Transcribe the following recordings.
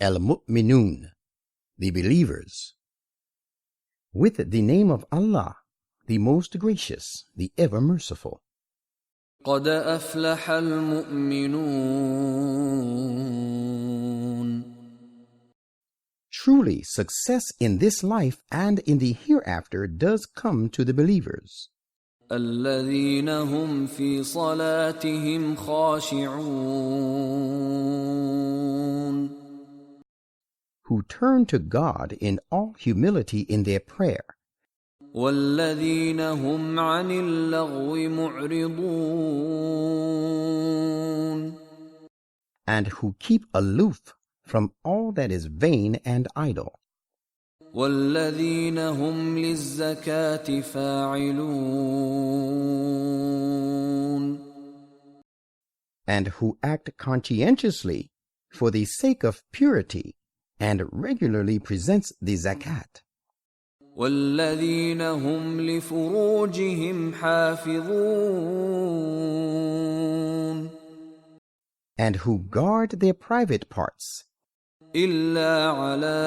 al-mu'minun, the believers. With the name of Allah, the most gracious, the ever merciful. قد أفلح المؤمنون. Truly, success in this life and in the hereafter does come to the believers. الذين هم في صلاتهم خاشعون. Who turn to God in all humility in their prayer. والذين هم عن اللغو معرضون. And who keep aloof from all that is vain and idle. والذين هم للزكاة فاعلون. And who act conscientiously for the sake of purity and regularly presents the zakat. والذين هم لفروجهم حافظون. And who guard their private parts. إلا على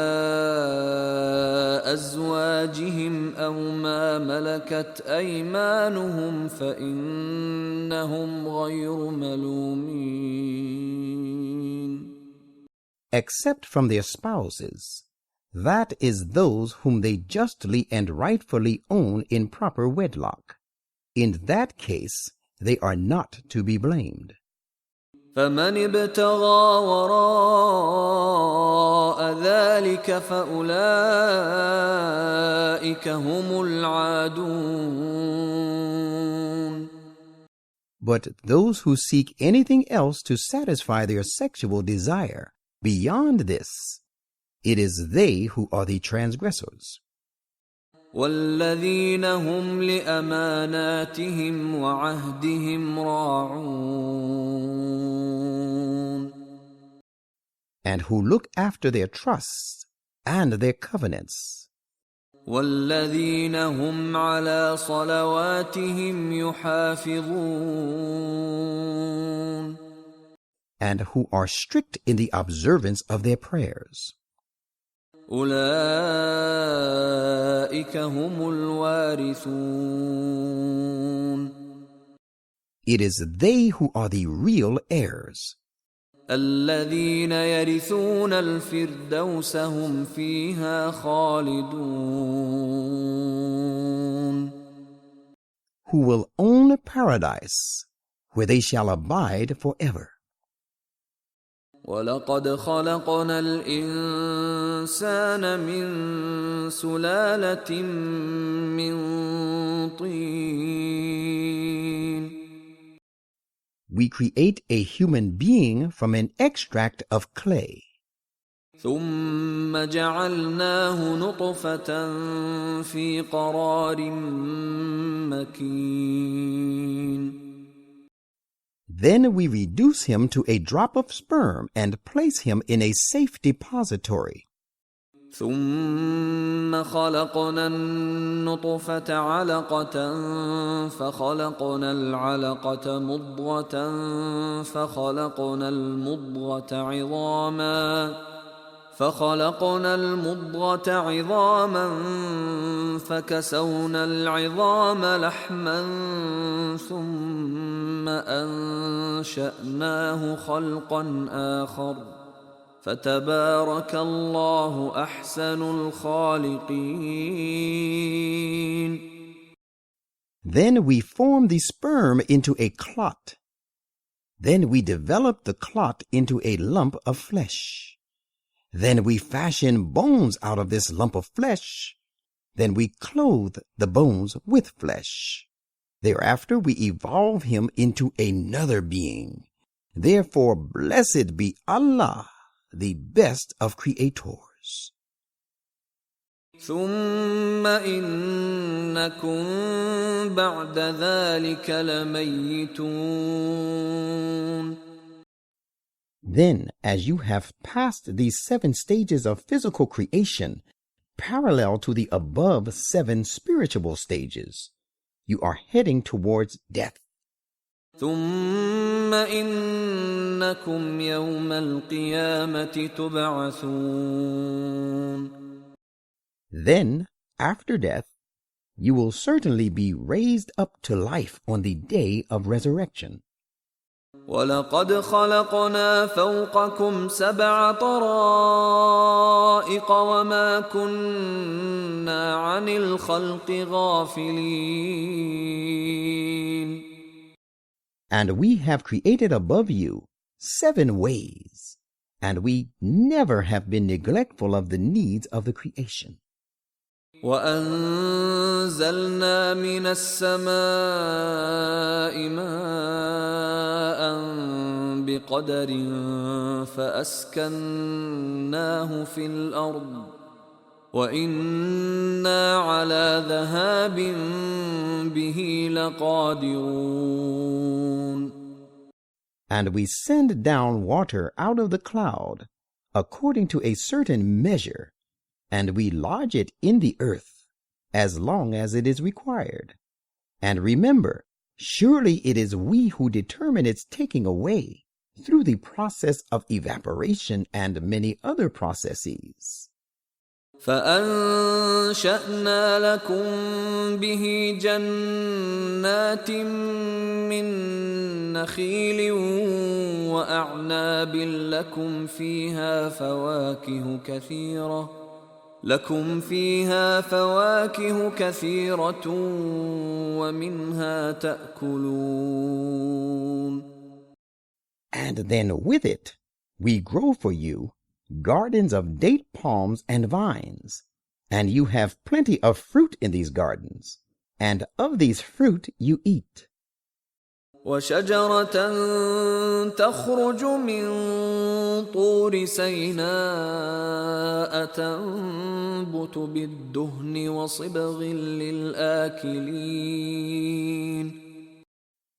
أزواجهم أو ما ملكت أيمانهم فإنهم غير ملومين. Except from their spouses, that is those whom they justly and rightfully own in proper wedlock. In that case, they are not to be blamed. فمن ابتغى وراء ذلك فأولئك هم العادون. But those who seek anything else to satisfy their sexual desire beyond this, it is they who are the transgressors. والذين هم لأماناتهم وعهدهم راعون. And who look after their trusts and their covenants. والذين هم على صلواتهم يحافظون. And who are strict in the observance of their prayers. أولئك هم الوارثون. It is they who are the real heirs. الذين يرثون الفردوس هم فيها خالدون. Who will own paradise, where they shall abide forever. ولقد خلقنا الإنسان من سلالة من طين. We create a human being from an extract of clay. ثم جعلناه نطفة في قرار مكين. Then we reduce him to a drop of sperm and place him in a safe depository. ثم خلقنا النطفة علقة فخلقنا العلقة مضغة فخلقنا المضغة عظاما فكسونا العظام لحما ثم أنشأناه خلقا آخر فتبارك الله أحسن الخالقين. Then we form the sperm into a clot. Then we develop the clot into a lump of flesh. Then we fashion bones out of this lump of flesh. Then we clothe the bones with flesh. Thereafter we evolve him into another being. Therefore blessed be Allah, the best of creators. ثم إنكم بعد ذلك لميتون. Then, as you have passed these 7 stages of physical creation, parallel to the above 7 spiritual stages, you are heading towards death. ثم إنكم إنكم يوم القيامة تبعثون. Then, after death, you will certainly be raised up to life on the day of resurrection. وَلَقَدْ خَلَقْنَا فَوْقَكُمْ سَبْعَ طَرَائِقَ وَمَا كُنَّا عَنِ الْخَلْقِ غَافِلِينَ. And we have created above you 7 ways, and we never have been neglectful of the needs of the creation. وَأَنزَلْنَا مِنَ السَّمَاءِ مَاءً بِقَدَرٍ فَأَسْكَنَّاهُ فِي الْأَرْضِ وَإِنَّا عَلَى ذَهَابٍ بِهِ لَقَادِرُونَ. And we send down water out of the cloud according to a certain measure, and we lodge it in the earth as long as it is required. And remember, surely it is we who determine its taking away through the process of evaporation and many other processes. فَأَنشَأْنَا لَكُم بِهِ جَنَّاتٍ مِّن نَّخِيلٍ وَأَعْنَابٍ لَّكُمْ فِيهَا فَوَاكِهُ كَثِيرَةٌ وَمِنْهَا تَأْكُلُونَ. And then with it we grow for you gardens of date palms and vines, and you have plenty of fruit in these gardens, and of these fruit you eat. وَشَجَرَةً تَخْرُجُ مِن طُورِ سَيْنَاءَ تَنبُتُ بِالدُّهْنِ وَصِبْغٍ لِّلْآكِلِينَ.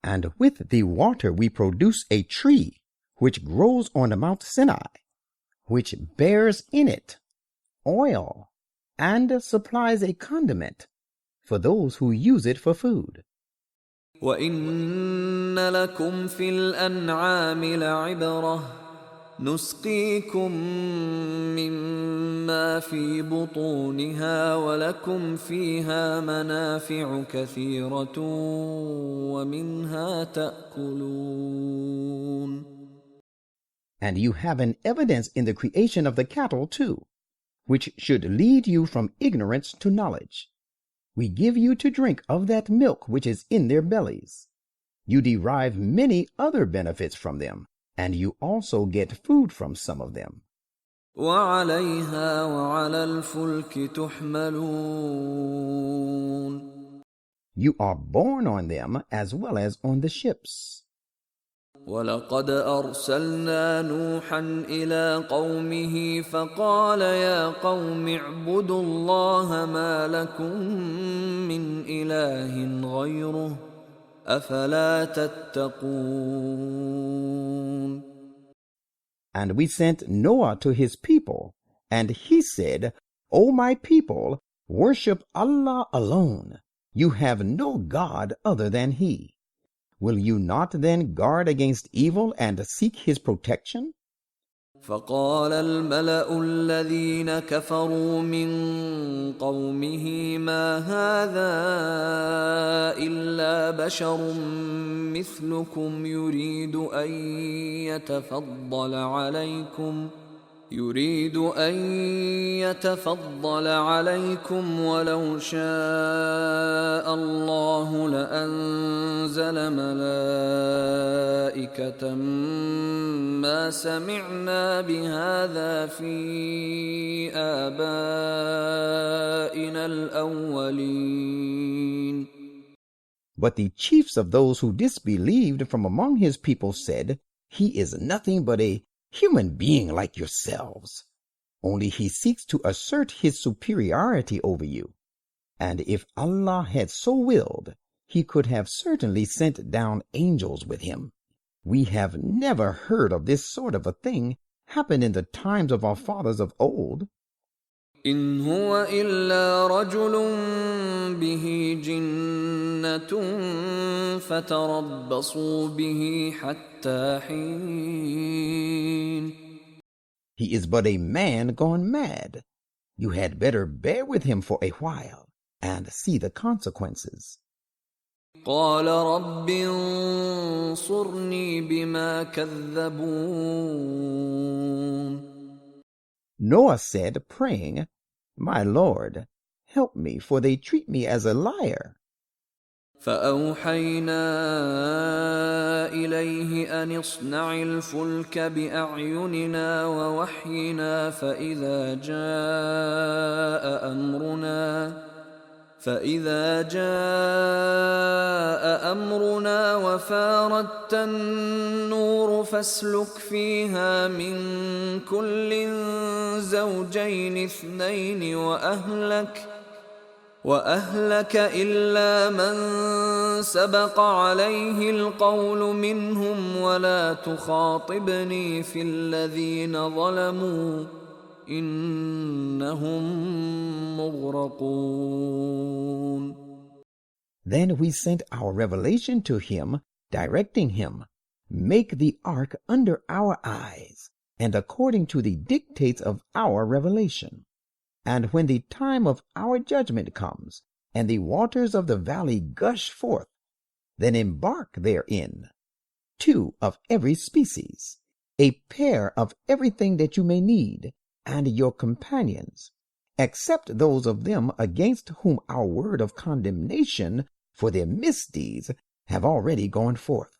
And with the water we produce a tree which grows on Mount Sinai, which bears in it oil and supplies a condiment for those who use it for food. وَإِنَّ لَكُمْ فِي الْأَنْعَامِ لَعِبْرَةً نُسْقِيكُم مِّمَّا فِي بُطُونِهَا وَلَكُمْ فِيهَا مَنَافِعُ كَثِيرَةٌ وَمِنْهَا تَأْكُلُونَ. And you have an evidence in the creation of the cattle too, which should lead you from ignorance to knowledge. We give you to drink of that milk which is in their bellies. You derive many other benefits from them, and you also get food from some of them. وَعَلَيْهَا وَعَلَى الْفُلْكِ تُحْمَلُونَ. You are borne on them as well as on the ships. وَلَقَدْ أَرْسَلْنَا نُوحًا إِلَىٰ قَوْمِهِ فَقَالَ يَا قَوْمِ اعْبُدُوا اللَّهَ مَا لَكُم مِّنْ إِلَٰهٍ غَيْرُهُ أَفَلَا تَتَّقُونَ. And we sent Noah to his people, and he said, O my people, worship Allah alone. You have no God other than He. Will you not then guard against evil and seek His protection? فقال الملأ الذين كفروا من قومه ما هذا إلا بشر مثلكم يريد أن يتفضل عليكم ولو شاء الله لأنزل ملائكة ما سمعنا بهذا في آبائنا الأولين. But the chiefs of those who disbelieved from among his people said, He is nothing but a human being like yourselves, only he seeks to assert his superiority over you. And if Allah had so willed, he could have certainly sent down angels with him. We have never heard of this sort of a thing happen in the times of our fathers of old. إن هو إلا رجل به جنة فتربصوا به حتى حين. He is but a man gone mad. You had better bear with him for a while and see the consequences. قال رب انصرني بما كذبون. Noah said, praying, My Lord, help me, for they treat me as a liar. فأوحينا إليه أن اصنع الفلك بأعيننا ووحينا فإذا جاء أمرنا وفاردت النور فاسلك فيها من كل زوجين اثنين وأهلك إلا من سبق عليه القول منهم ولا تخاطبني في الذين ظلموا إنهم مغرقون. Then we sent our revelation to him, directing him, Make the ark under our eyes, and according to the dictates of our revelation. And when the time of our judgment comes, and the waters of the valley gush forth, then embark therein, 2 of every species, a pair of everything that you may need, and your companions, except those of them against whom our word of condemnation for their misdeeds have already gone forth.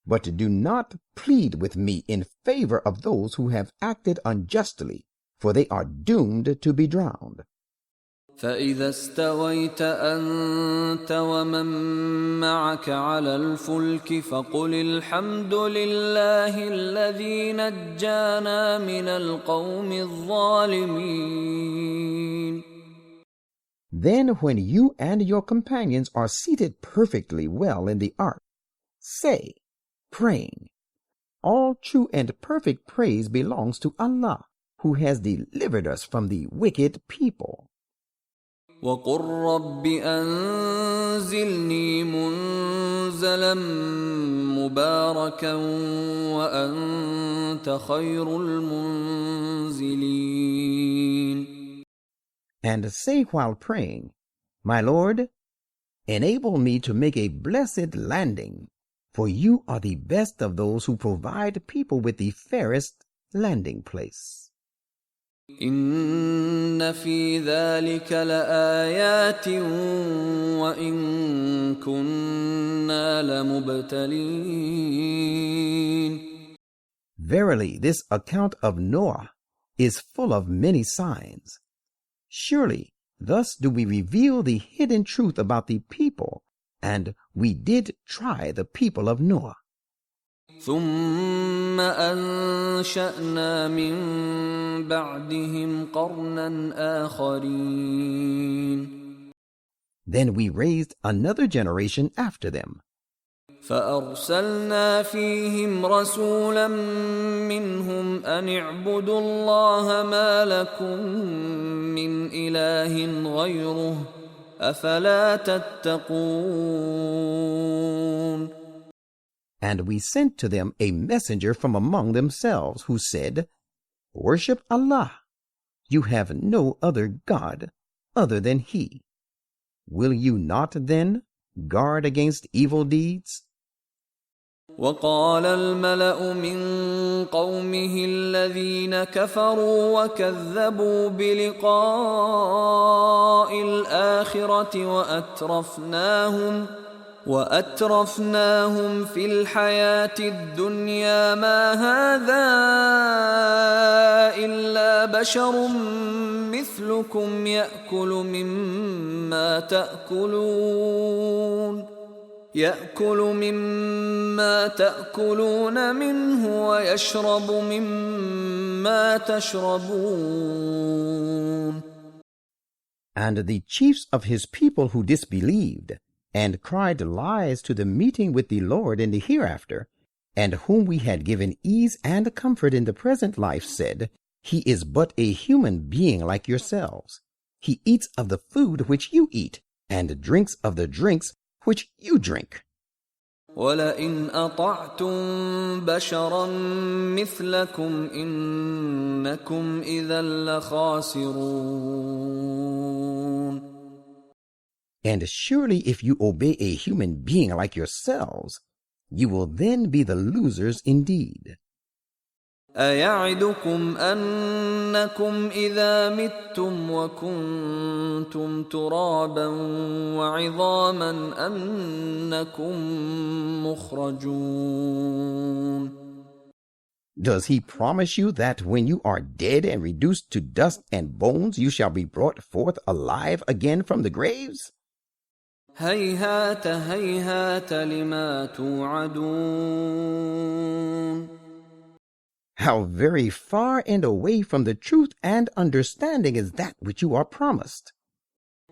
But do not plead with me in favor of those who have acted unjustly, for they are doomed to be drowned. فإذا استويت أنت ومن معك على الفلك فقل الحمد لله الذي نجانا من القوم الظالمين. Then when you and your companions are seated perfectly well in the ark, say, praying, All true and perfect praise belongs to Allah, who has delivered us from the wicked people. وقل رب أنزلني منزلا مباركا وأنت خير المنزلين. And say while praying, My Lord, enable me to make a blessed landing, for you are the best of those who provide people with the fairest landing place. إن في ذلك لآيات وإن كنا لمبتلين. Verily, this account of Noah is full of many signs. Surely, thus do we reveal the hidden truth about the people, and we did try the people of Noah. ثم أنشأنا من بعدهم قرنا آخرين. Then we raised another generation after them. فأرسلنا فيهم رسولا منهم أن اعبدوا الله ما لكم من إله غيره أفلا تتقون. And we sent to them a messenger from among themselves who said, Worship Allah. You have no other God other than He. Will you not then guard against evil deeds? وقال الملأ من قومه الذين كفروا وكذبوا بلقاء الآخرة وأترفناهم في الحياة الدنيا ما هذا إلا بشر مثلكم يأكل مما تأكلون منه ويشرب مما تشربون. And the chiefs of his people who disbelieved and cried lies to the meeting with the Lord in the hereafter, and whom we had given ease and comfort in the present life, said, He is but a human being like yourselves. He eats of the food which you eat, and drinks of the drinks which you drink. وَلَئِنْ أَطَعْتُمْ بَشَرًا مِثْلَكُمْ إِنَّكُمْ إِذًا لَخَاسِرُونَ. And surely if you obey a human being like yourselves, you will then be the losers indeed. أَيَعِدُكُمْ أَنَّكُمْ إِذَا مِتُّمْ وَكُنْتُمْ تُرَابًا وَعِظَامًا أَنَّكُمْ مُخْرَجُونَ. Does he promise you that when you are dead and reduced to dust and bones, you shall be brought forth alive again from the graves? هَيْهَاتَ هَيْهَاتَ لِمَا تُوعَدُونَ. How very far and away from the truth and understanding is that which you are promised.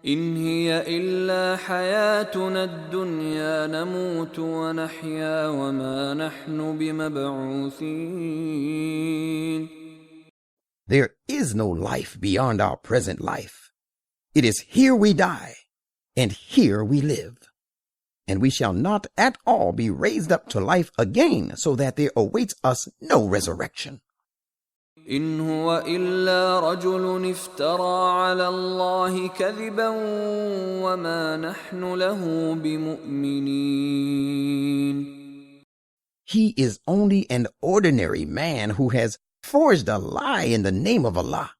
إِنْ هِيَ إِلَّا حَيَاتُنَا الدُّنْيَا نَمُوتُ وَنَحْيَا وَمَا نَحْنُ بِمَبْعُوثِينَ. There is no life beyond our present life. It is here we die, and here we live. And we shall not at all be raised up to life again, so that there awaits us no resurrection. إِنْ هُوَ إِلَّا رَجُلٌ افْتَرَى عَلَى اللَّهِ كَذِبًا وَمَا نَحْنُ لَهُ بِمُؤْمِنِينَ. He is only an ordinary man who has forged a lie in the name of Allah,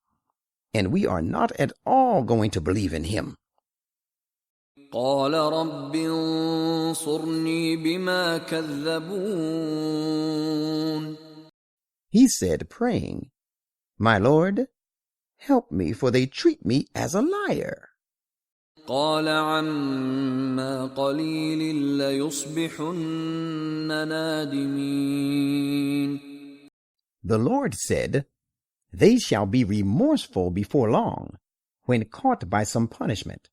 and we are not at all going to believe in him. قَالَ رَبِّ انصُرْنِي بِمَا كَذَّبُونَ. He said, praying, My Lord, help me, for they treat me as a liar. قَالَ عَمَّا قَلِيلٍ لَيُصْبِحُنَّ نَادِمِينَ. The Lord said, They shall be remorseful before long, when caught by some punishment.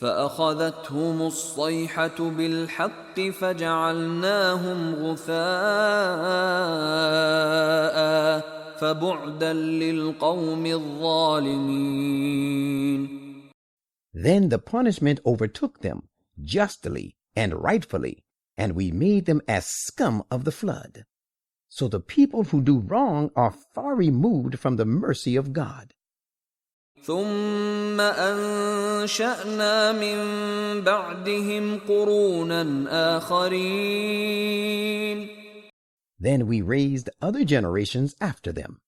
فأخذتهم الصيحة بالحق فجعلناهم غثاء فبعدا للقوم الظالمين. Then the punishment overtook them justly and rightfully, and we made them as scum of the flood. So the people who do wrong are far removed from the mercy of God. ثم أنشأنا من بعدهم قرونا آخرين. Then we raised other generations after them.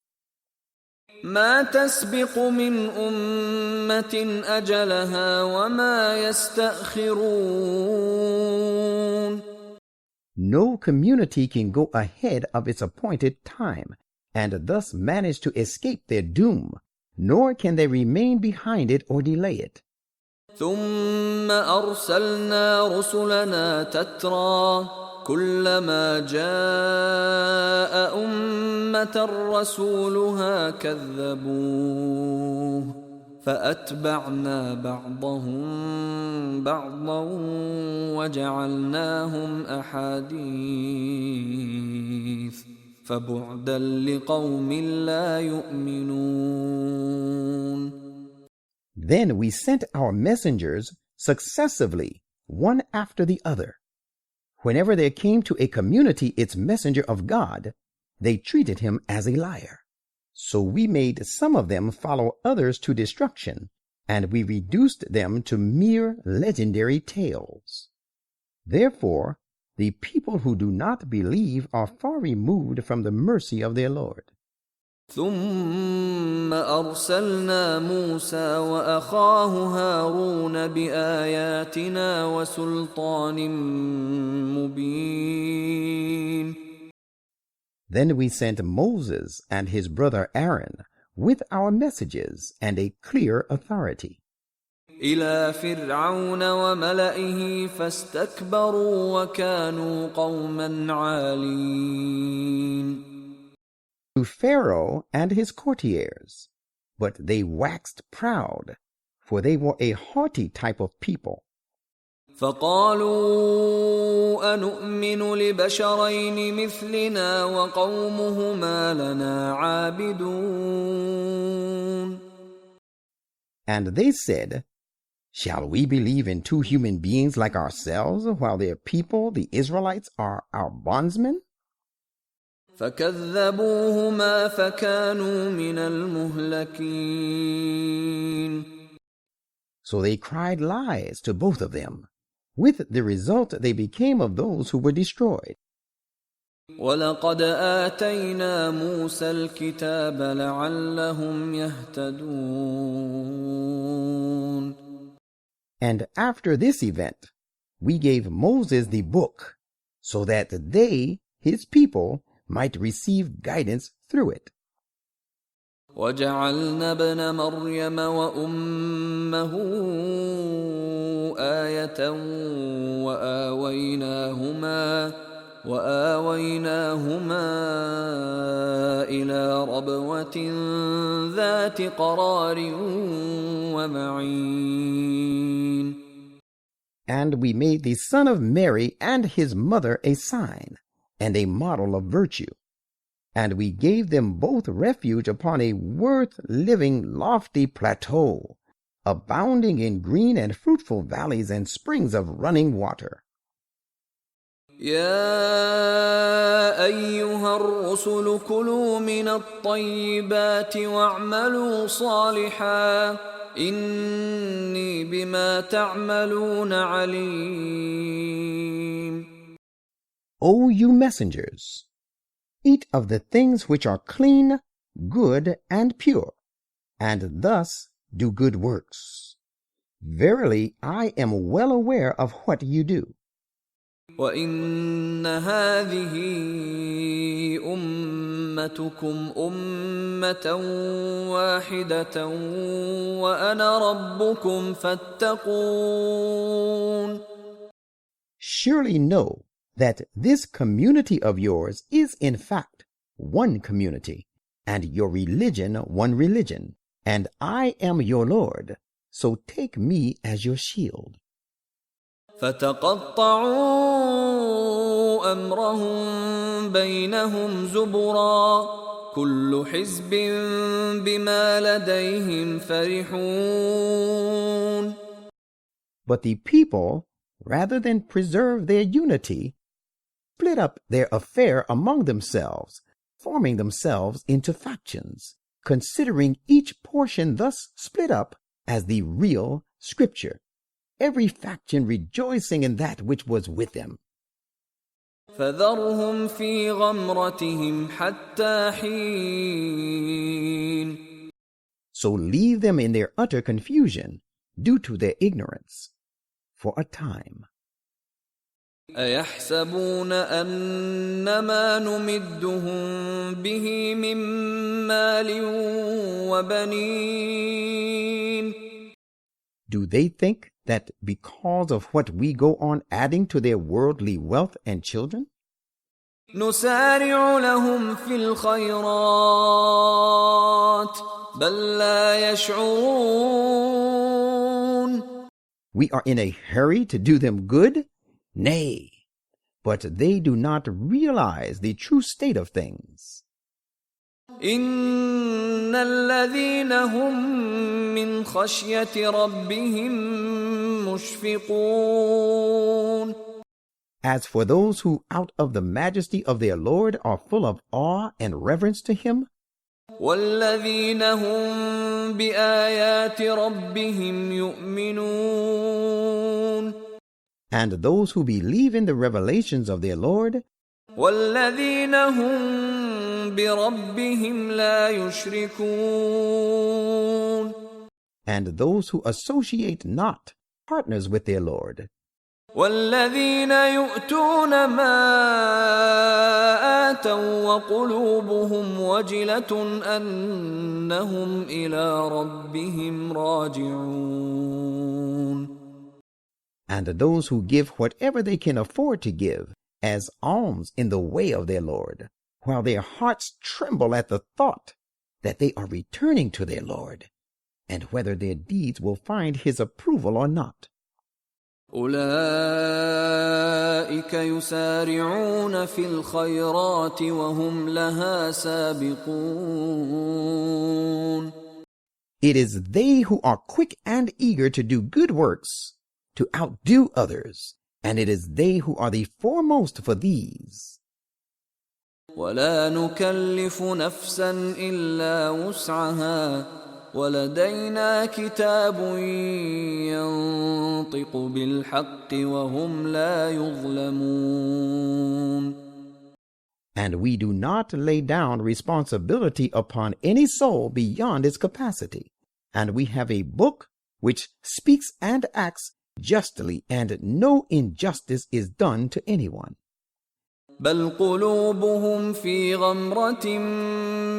ما تسبق من أمة أجلها وما يستأخرون. No community can go ahead of its appointed time and thus manage to escape their doom, nor can they remain behind it or delay it. ثم أرسلنا رسلنا تترى كلما جاء أمة رسولها كذبوه فأتبعنا بعضهم بعضا وجعلناهم أحاديث فبعدا لقوم لا يؤمنون. Then we sent our messengers successively, one after the other. Whenever there came to a community its messenger of God, they treated him as a liar. So we made some of them follow others to destruction, and we reduced them to mere legendary tales. Therefore, the people who do not believe are far removed from the mercy of their Lord. ثم أرسلنا موسى وأخاه هارون بآياتنا وسلطان مبين. Then we sent Moses and his brother Aaron with our messages and a clear authority. إلى فرعون وملئه فاستكبروا وكانوا قوما عالين. To Pharaoh and his courtiers, but they waxed proud, for they were a haughty type of people. فقالوا أنؤمن لبشرين مثلنا وقومهما لنا عابدون. And they said, shall we believe in two human beings like ourselves, while their people, the Israelites, are our bondsmen? فكذبوهما فكانوا من المهلكين. So they cried lies to both of them. With the result, they became of those who were destroyed. وَلَقَدْ آتَيْنَا مُوسَى الْكِتَابَ لَعَلَّهُمْ يَهْتَدُونَ. And after this event, we gave Moses the book, so that they, his people, might receive guidance through it. وَجَعَلْنَا ابْنَ مَرْيَمَ وَأُمَّهُ آيَةً وآويناهما إلى ربوة ذات قرار ومعين. And we made the son of Mary and his mother a sign and a model of virtue. And we gave them both refuge upon a worth-living lofty plateau, abounding in green and fruitful valleys and springs of running water. يا أيها الرسل كلوا من الطيبات واعملوا صالحا إني بما تعملون عليم. O you messengers, eat of the things which are clean, good, and pure, and thus do good works. Verily, I am well aware of what you do. وَإِنَّ هَذِهِ أُمَّتُكُمْ أُمَّةً وَاحِدَةً وَأَنَا رَبُّكُمْ فَاتَّقُونِ. Surely know that this community of yours is in fact one community, and your religion one religion, and I am your Lord, so take me as your shield. فَتَقَطَّعُوا أَمْرَهُمْ بَيْنَهُمْ زُبُرًا كُلُّ حِزْبٍ بِمَا لَدَيْهِمْ فَرِحُونَ. But the people, rather than preserve their unity, split up their affair among themselves, forming themselves into factions, considering each portion thus split up as the real scripture, every faction rejoicing in that which was with them. فَذَرْهُمْ فِي غَمْرَتِهِمْ حَتَّى حِينٍ. So leave them in their utter confusion due to their ignorance for a time. أَيَحْسَبُونَ أَنَّمَا نُمِدُّهُم بِهِ مِن مَّالٍ وَبَنِينَ. Do they think that because of what we go on adding to their worldly wealth and children? نُسَارِعُ لَهُمْ فِي الْخَيْرَاتِ بَل لَّا يَشْعُرُونَ. We are in a hurry to do them good? Nay, but they do not realize the true state of things. إِنَّ الَّذِينَ هُم مِّنْ خَشْيَةِ رَبِّهِم مُّشْفِقُونَ. As for those who out of the majesty of their Lord are full of awe and reverence to him, وَالَّذِينَ هُم بِآيَاتِ رَبِّهِمْ يُؤْمِنُونَ. and those who believe in the revelations of their Lord, وَالَّذِينَ هُم بِرَبِّهِمْ لَا يُشْرِكُونَ. and those who associate not partners with their Lord, وَالَّذِينَ يُؤْتُونَ مَا آتَوا وَقُلُوبُهُمْ وَجِلَةٌ أَنَّهُمْ إِلَى رَبِّهِمْ رَاجِعُونَ. and those who give whatever they can afford to give as alms in the way of their Lord, while their hearts tremble at the thought that they are returning to their Lord, and whether their deeds will find his approval or not. أولئك يسارعون في الخيرات وهم لها سابقون. It is they who are quick and eager to do good works, to outdo others, and it is they who are the foremost for these. ولا نكلف نفسا إلا وسعها ولدينا كتاب ينطق بالحق وهم لا يظلمون. And we do not lay down responsibility upon any soul beyond its capacity. And we have a book which speaks and acts justly, and no injustice is done to anyone. بل قلوبهم في غمرة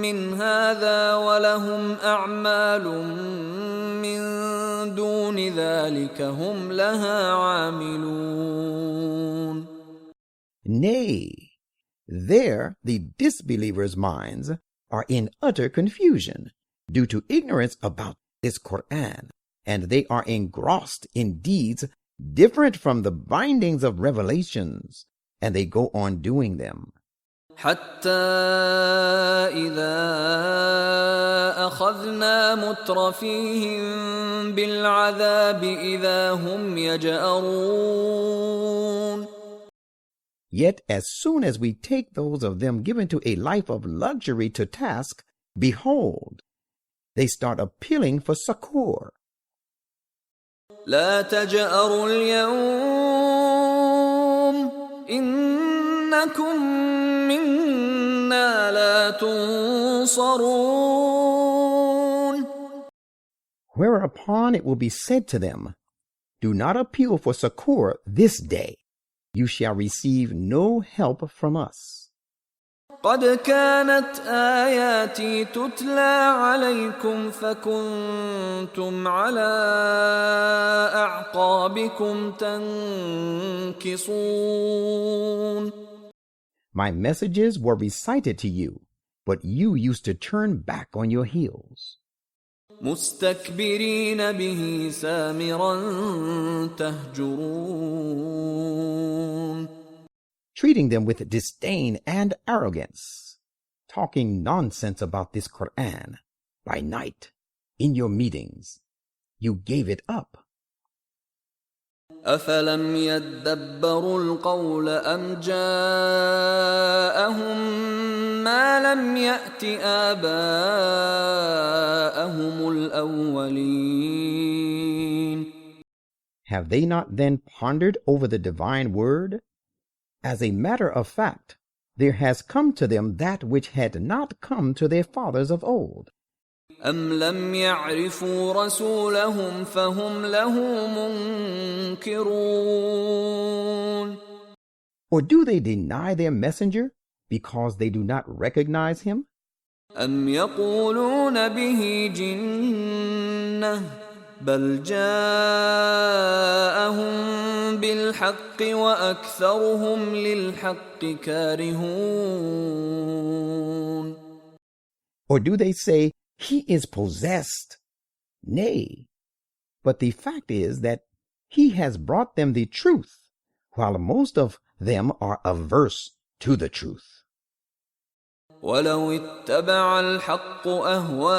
من هذا ولهم أعمال من دون ذلك هم لها عاملون. Nay, there the disbelievers' minds are in utter confusion due to ignorance about this Quran, and they are engrossed in deeds different from the bindings of revelations, and they go on doing them. حتى إذا أخذنا مترفيهم بالعذاب إذا هم يجأرون. Yet as soon as we take those of them given to a life of luxury to task, behold, they start appealing for succor. لا تجأروا اليوم إنكم منا لا تنصرون. Whereupon it will be said to them, do not appeal for succor this day. You shall receive no help from us. قد كانت آياتي تتلى عليكم فكنتم على أعقابكم تنكصون. My messages were recited to you, but you used to turn back on your heels. مستكبرين به سامرا تهجرون. Treating them with disdain and arrogance, talking nonsense about this Quran by night in your meetings. You gave it up. أفلم يدبروا القول أم جاءهم ما لم يأت آباءهم الأولين. Have they not then pondered over the divine word? As a matter of fact, there has come to them that which had not come to their fathers of old. أم لم يعرفوا رسولهم فهم له منكرون. Or do they deny their messenger because they do not recognize him? أم يقولون به جنة بل جاءهم بالحق وأكثرهم للحق كارهون. Or do they say, he is possessed? Nay, but the fact is that he has brought them the truth, while most of them are averse to the truth. ولو اتبع الحق أهواءهم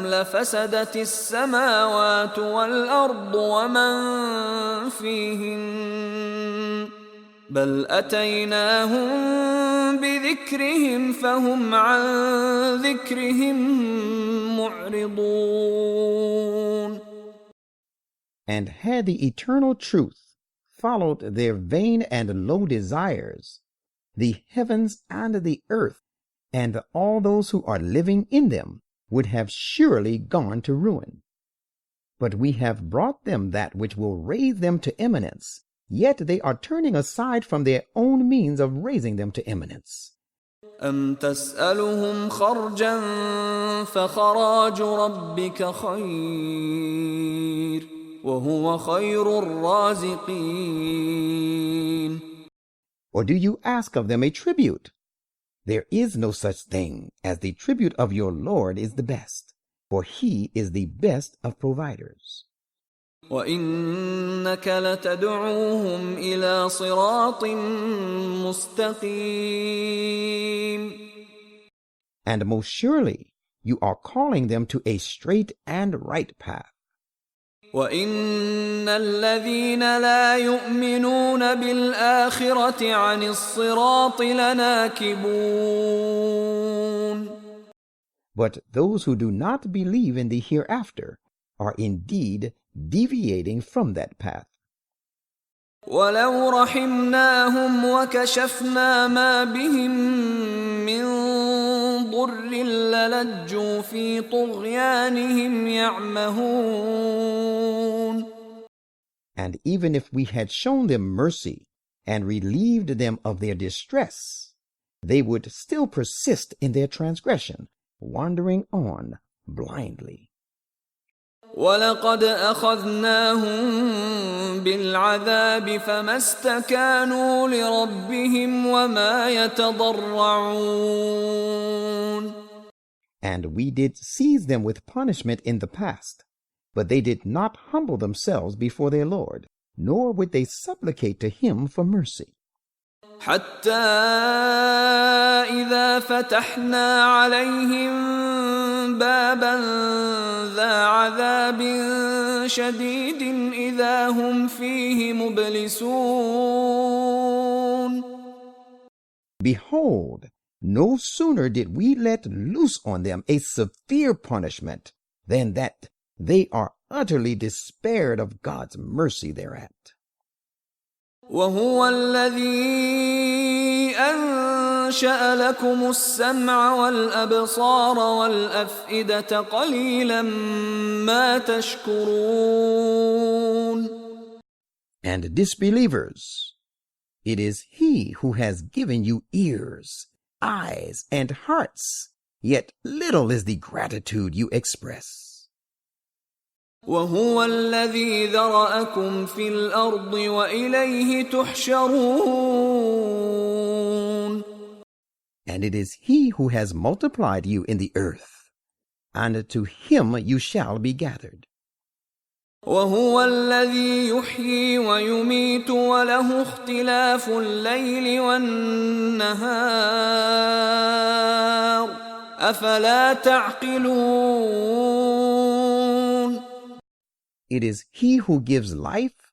لفسدت السماوات والأرض ومن فيهن بل أتيناهم بذكرهم فهم عن ذكرهم معرضون. And had the eternal truth followed their vain and low desires, the heavens and the earth and all those who are living in them would have surely gone to ruin. But we have brought them that which will raise them to eminence, yet they are turning aside from their own means of raising them to eminence. أم تسألهم خرجا فخراج ربك خير وهو خير الرازقين. Or do you ask of them a tribute? There is no such thing as the tribute of your Lord is the best, for he is the best of providers. وإنك لتدعوهم إلى صراط مستقيم. And most surely you are calling them to a straight and right path. وَإِنَّ الَّذِينَ لَا يُؤْمِنُونَ بِالْآخِرَةِ عَنِ الصِّرَاطِ لَنَاكِبُونَ. But those who do not believe in the hereafter are indeed deviating from that path. وَلَوْ رَحِمْنَاهُمْ وَكَشَفْنَا مَا بِهِم مِّن ضُرٍّ لَّلَجُّوا فِي طُغْيَانِهِمْ يَعْمَهُونَ. And even if we had shown them mercy and relieved them of their distress, they would still persist in their transgression, wandering on blindly. وَلَقَدْ أَخَذْنَاهُمْ بِالْعَذَابِ فَمَا اسْتَكَانُوا لِرَبِّهِمْ وَمَا يَتَضَرَّعُونَ. And we did seize them with punishment in the past, but they did not humble themselves before their Lord, nor would they supplicate to him for mercy. حتى إذا فتحنا عليهم بابا ذا عذاب شديد إذا هم فيه مبلسون. Behold, no sooner did we let loose on them a severe punishment than that they are utterly despaired of God's mercy thereat. وهو الذي أنشأ لكم السمع والأبصار والأفئدة قليلا ما تشكرون. And disbelievers, it is he who has given you ears, eyes, and hearts, yet little is the gratitude you express. وهو الذي ذرأكم في الأرض وإليه تحشرون. And it is he who has multiplied you in the earth, and to him you shall be gathered. وهو الذي يحيي ويميت وله اختلاف الليل والنهار أفلا تعقلون. It is he who gives life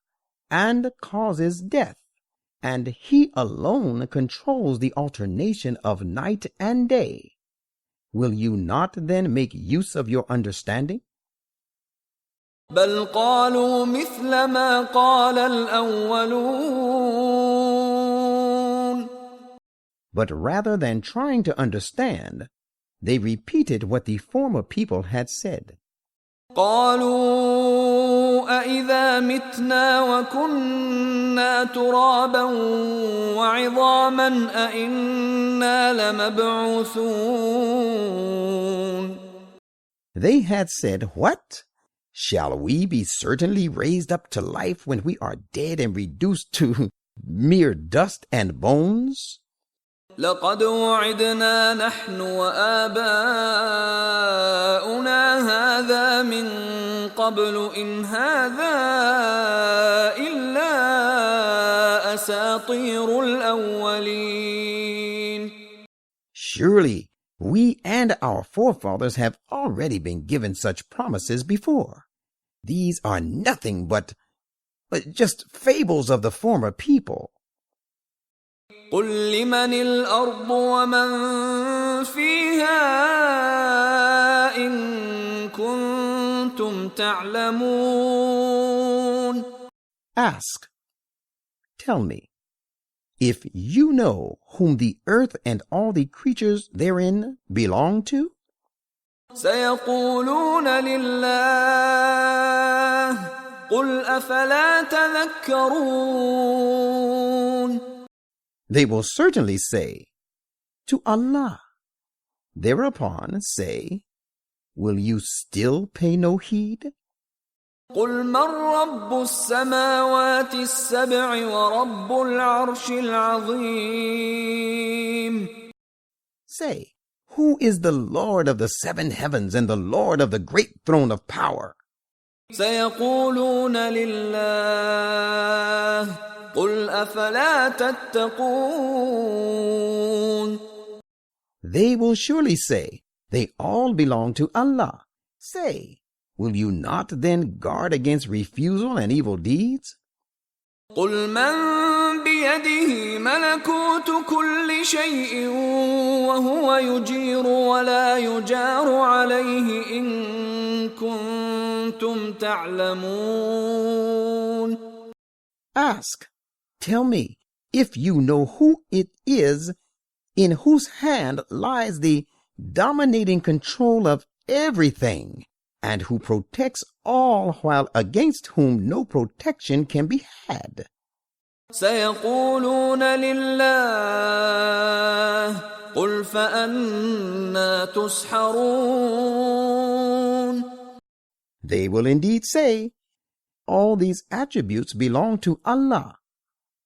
and causes death, and he alone controls the alternation of night and day. Will you not then make use of your understanding? بل قالوا مثل ما قال الأولون. But rather than trying to understand, they repeated what the former people had said. قالوا أإذا متنا وكنا ترابا وعظاما أإنا لمبعوثون. They had said, "What? Shall we be certainly raised up to life when we are dead and reduced to mere dust and bones?" لقد وعدنا نحن وآباؤنا هذا من قبل إن هذا إلا أساطير الأولين. Surely we and our forefathers have already been given such promises before. These are nothing but just fables of the former people. قل لمن الأرض ومن فيها إن كنتم تعلمون. Ask, tell me, if you know whom the earth and all the creatures therein belong to? سيقولون لله قل أفلا تذكرون. They will certainly say, "To Allah." Thereupon say, "Will you still pay no heed?" قل من رب السماوات السبع ورب العرش العظيم. Say, who is the Lord of the 7 heavens and the Lord of the great throne of power? سيقولون لله قل أفلا تتقون. They will surely say, they all belong to Allah. Say, will you not then guard against refusal and evil deeds? قل من بيده ملكوت كل شيء وهو يجير ولا يجار عليه إن كنتم تعلمون. Ask, tell me, if you know who it is in whose hand lies the dominating control of everything, and who protects all while against whom no protection can be had. سيقولون لله قل فأنا تسحرون. They will indeed say, all these attributes belong to Allah.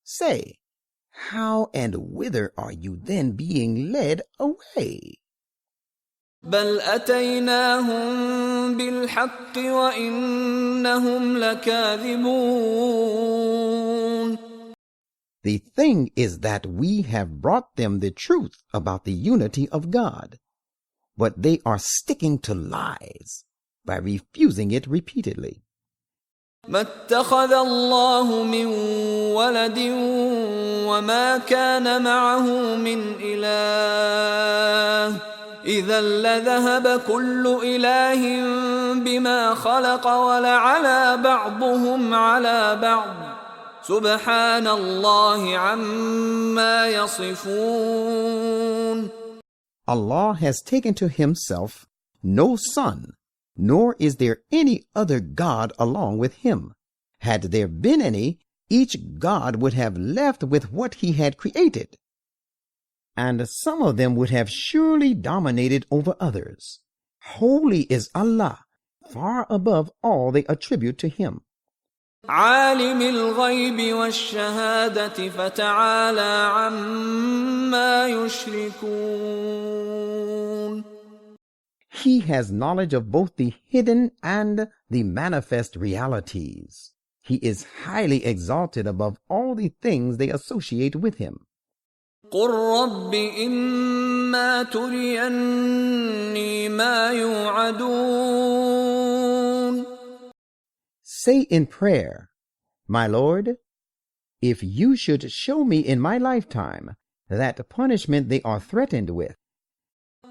Say, how and whither are you then being led away? بل أتيناهم بالحق وإنهم لكاذبون. The thing is that we have brought them the truth about the unity of God, but they are sticking to lies by refusing it repeatedly. ما اتخذ الله من ولد وما كان معه من إله إذا لذهب كل إله بما خلق ولعلى بعضهم على بعض سبحان الله عما يصفون. Allah has taken to himself no son, nor is there any other God along with him. Had there been any, each God would have left with what he had created, and some of them would have surely dominated over others. Holy is Allah, far above all they attribute to him. عالم الغيب والشهادة فتعالى عما يشركون. He has knowledge of both the hidden and the manifest realities. He is highly exalted above all the things they associate with him. قل رب إما تريني ما يوعدون. Say in prayer, my Lord, if you should show me in my lifetime that punishment they are threatened with,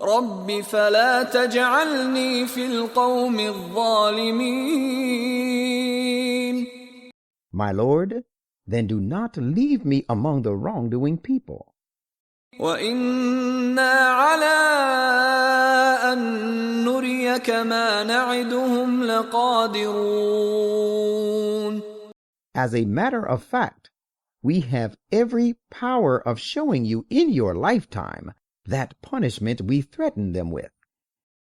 رب فلا تجعلني في القوم الظالمين. my Lord, then do not leave me among the wrongdoing people. وإنا على أن نريك ما نعدهم لقادرون. As a matter of fact, we have every power of showing you in your lifetime that punishment we threaten them with.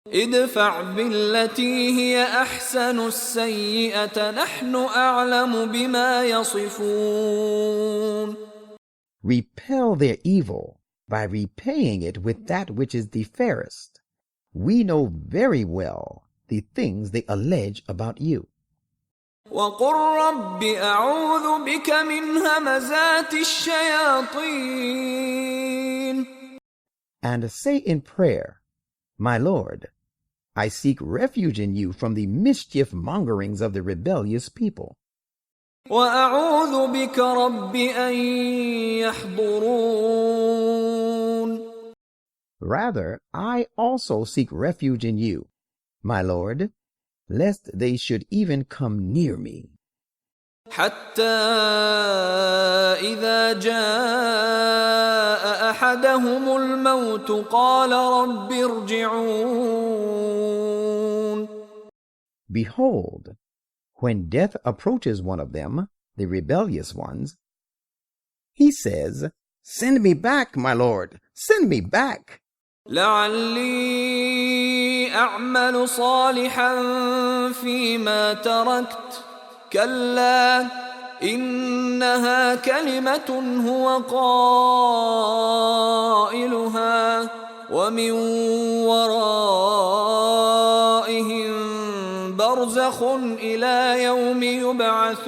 ادفع بالتي هي أحسن السيئة نحن أعلم بما يصفون. Repel their evil by repaying it with that which is the fairest. We know very well the things they allege about you. وقل رب أعوذ بك من همزات الشياطين. And say in prayer, my Lord, I seek refuge in you from the mischief mongerings of the rebellious people. وأعوذ بك رب أن يحضرون. Rather, I also seek refuge in you, my Lord, lest they should even come near me. حتى إذا جاء أحدهم الموت قال رب ارجعون. Behold, when death approaches one of them, the rebellious ones, he says, send me back, my Lord, send me back, لعلي أعمل صالحا فيما تركت كلا إنها كلمة هو قائلها ومن ورائهم وبرزخ إلى يوم يبعثون.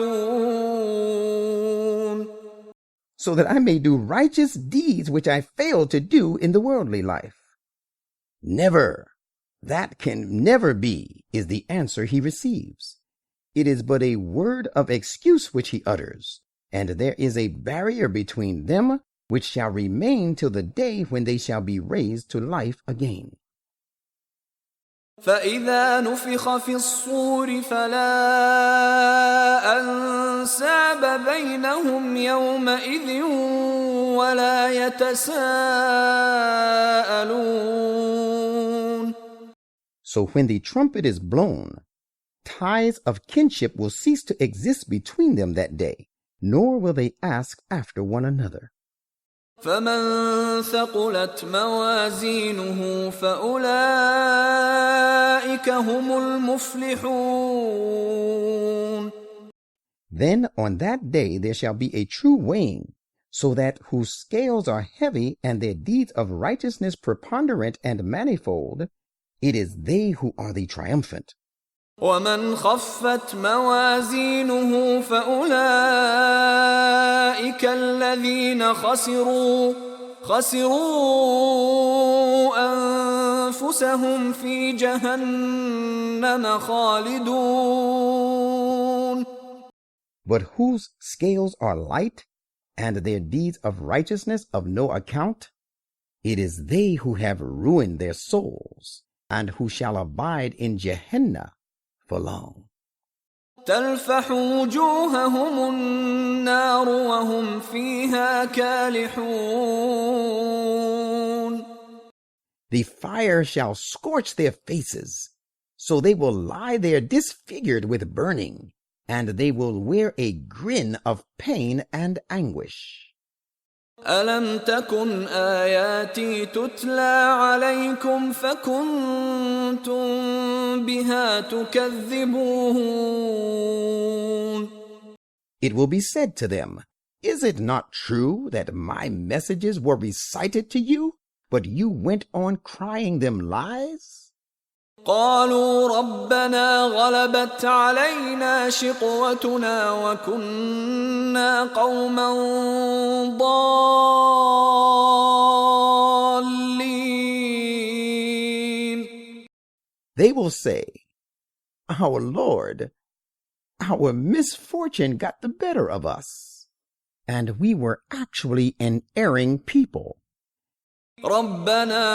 So that I may do righteous deeds which I failed to do in the worldly life. Never. That can never be, is the answer he receives. It is but a word of excuse which he utters, and there is a barrier between them which shall remain till the day when they shall be raised to life again. فإذا نفخ في الصور فلا أنساب بينهم يومئذ ولا يتساءلون. So when the trumpet is blown, ties of kinship will cease to exist between them that day, nor will they ask after one another. فمن ثقلت موازينه فأولئك هم المفلحون. Then on that day there shall be a true weighing, so that whose scales are heavy and their deeds of righteousness preponderant and manifold, it is they who are the triumphant. ومن خفت موازينه فأولئك الذين خسروا أنفسهم في جهنم خالدون. But whose scales are light and their deeds of righteousness of no account, it is they who have ruined their souls and who shall abide in Gehenna for long. تلفح وجوههم النار وهم فيها كالحون. The fire shall scorch their faces, so they will lie there disfigured with burning, and they will wear a grin of pain and anguish. ألم تكن آياتي تتلى عليكم فكنتم بها تكذبون. It will be said to them, is it not true that my messages were recited to you, but you went on crying them lies? قالوا ربنا غلبت علينا شقوتنا وكنا قوما ضالين. They will say, our Lord, our misfortune got the better of us, and we were actually an erring people. ربنا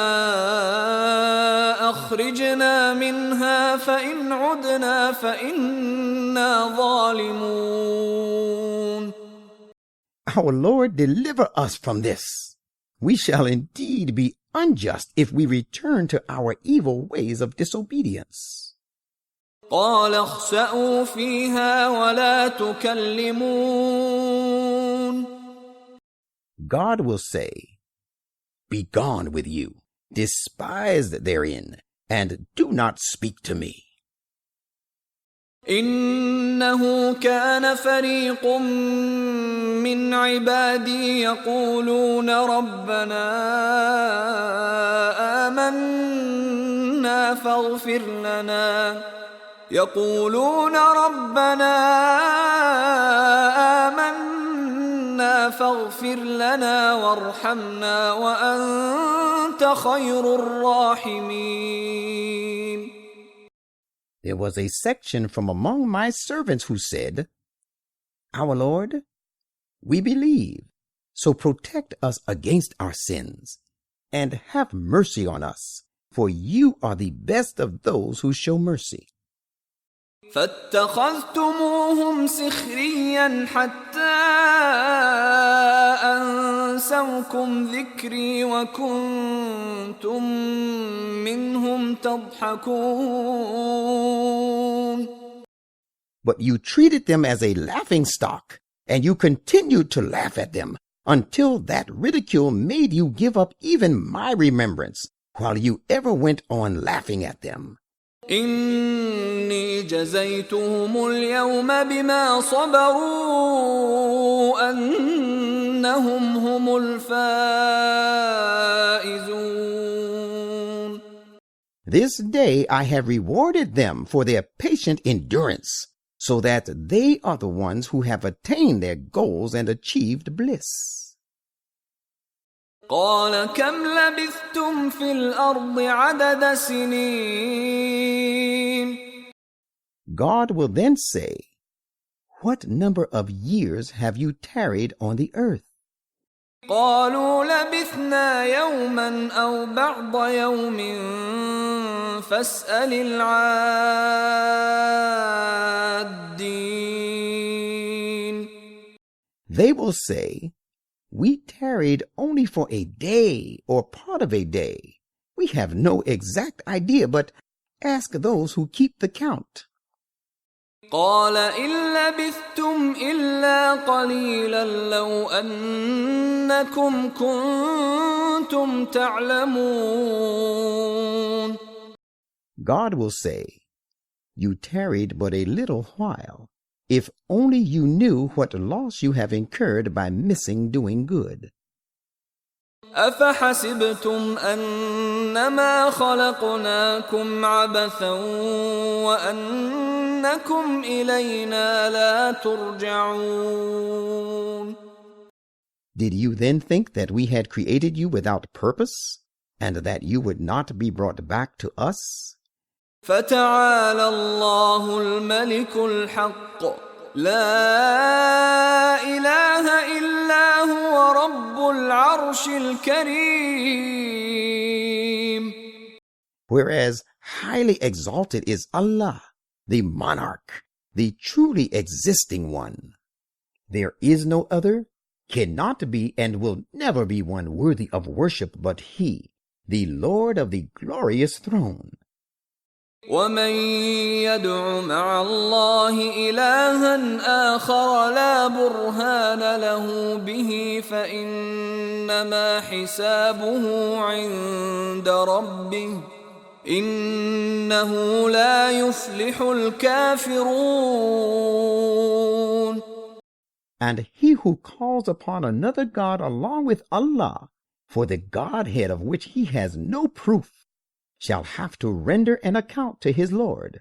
أخرجنا منها فإن عدنا فإنا ظالمون. Our Lord, deliver us from this. We shall indeed be unjust if we return to our evil ways of disobedience. قال اخسأوا فيها ولا تكلمون. God will say, be gone with you, despised therein, and do not speak to me. إنه كان فريق من عبادي يقولون ربنا آمنا فاغفر لنا وارحمنا وأنت خير الراحمين. There was a section from among my servants who said, our Lord, we believe, so protect us against our sins, and have mercy on us, for you are the best of those who show mercy. فاتخذتموهم سخريا حتى أنسوكم ذكري وكنتم منهم تضحكون. But you treated them as a laughing stock, and you continued to laugh at them until that ridicule made you give up even my remembrance, while you ever went on laughing at them. إني جزيتهم اليوم بما صبروا أنهم هم الفائزون. This day I have rewarded them for their patient endurance, so that they are the ones who have attained their goals and achieved bliss. قال كم لبثتم في الأرض عدد سنين God will then say, what number of years have you tarried on the earth? قالوا لبثنا يوما أو بعض يوم فاسأل العادين. They will say, we tarried only for a day or part of a day. We have no exact idea, but ask those who keep the count. قال إن لبثتم إلا قليلا لو أنكم كنتم تعلمون. God will say, you tarried but a little while, if only you knew what loss you have incurred by missing doing good. أفحسبتم أنما خلقناكم عبثا وأنكم إلينا لا ترجعون. Did you then think that we had created you without purpose, and that you would not be brought back to us? فتعالى الله الملك الحق لا إله إلا هو رب العرش الكريم. Whereas highly exalted is Allah, the monarch, the truly existing one. There is no other, cannot be, and will never be one worthy of worship but He, the Lord of the glorious throne. ومن يدع مع الله إلها آخر لا برهان له به فإنما حسابه عند ربه إنه لا يفلح الكافرون. And he who calls upon another God along with Allah, for the Godhead of which he has no proof, shall have to render an account to his Lord.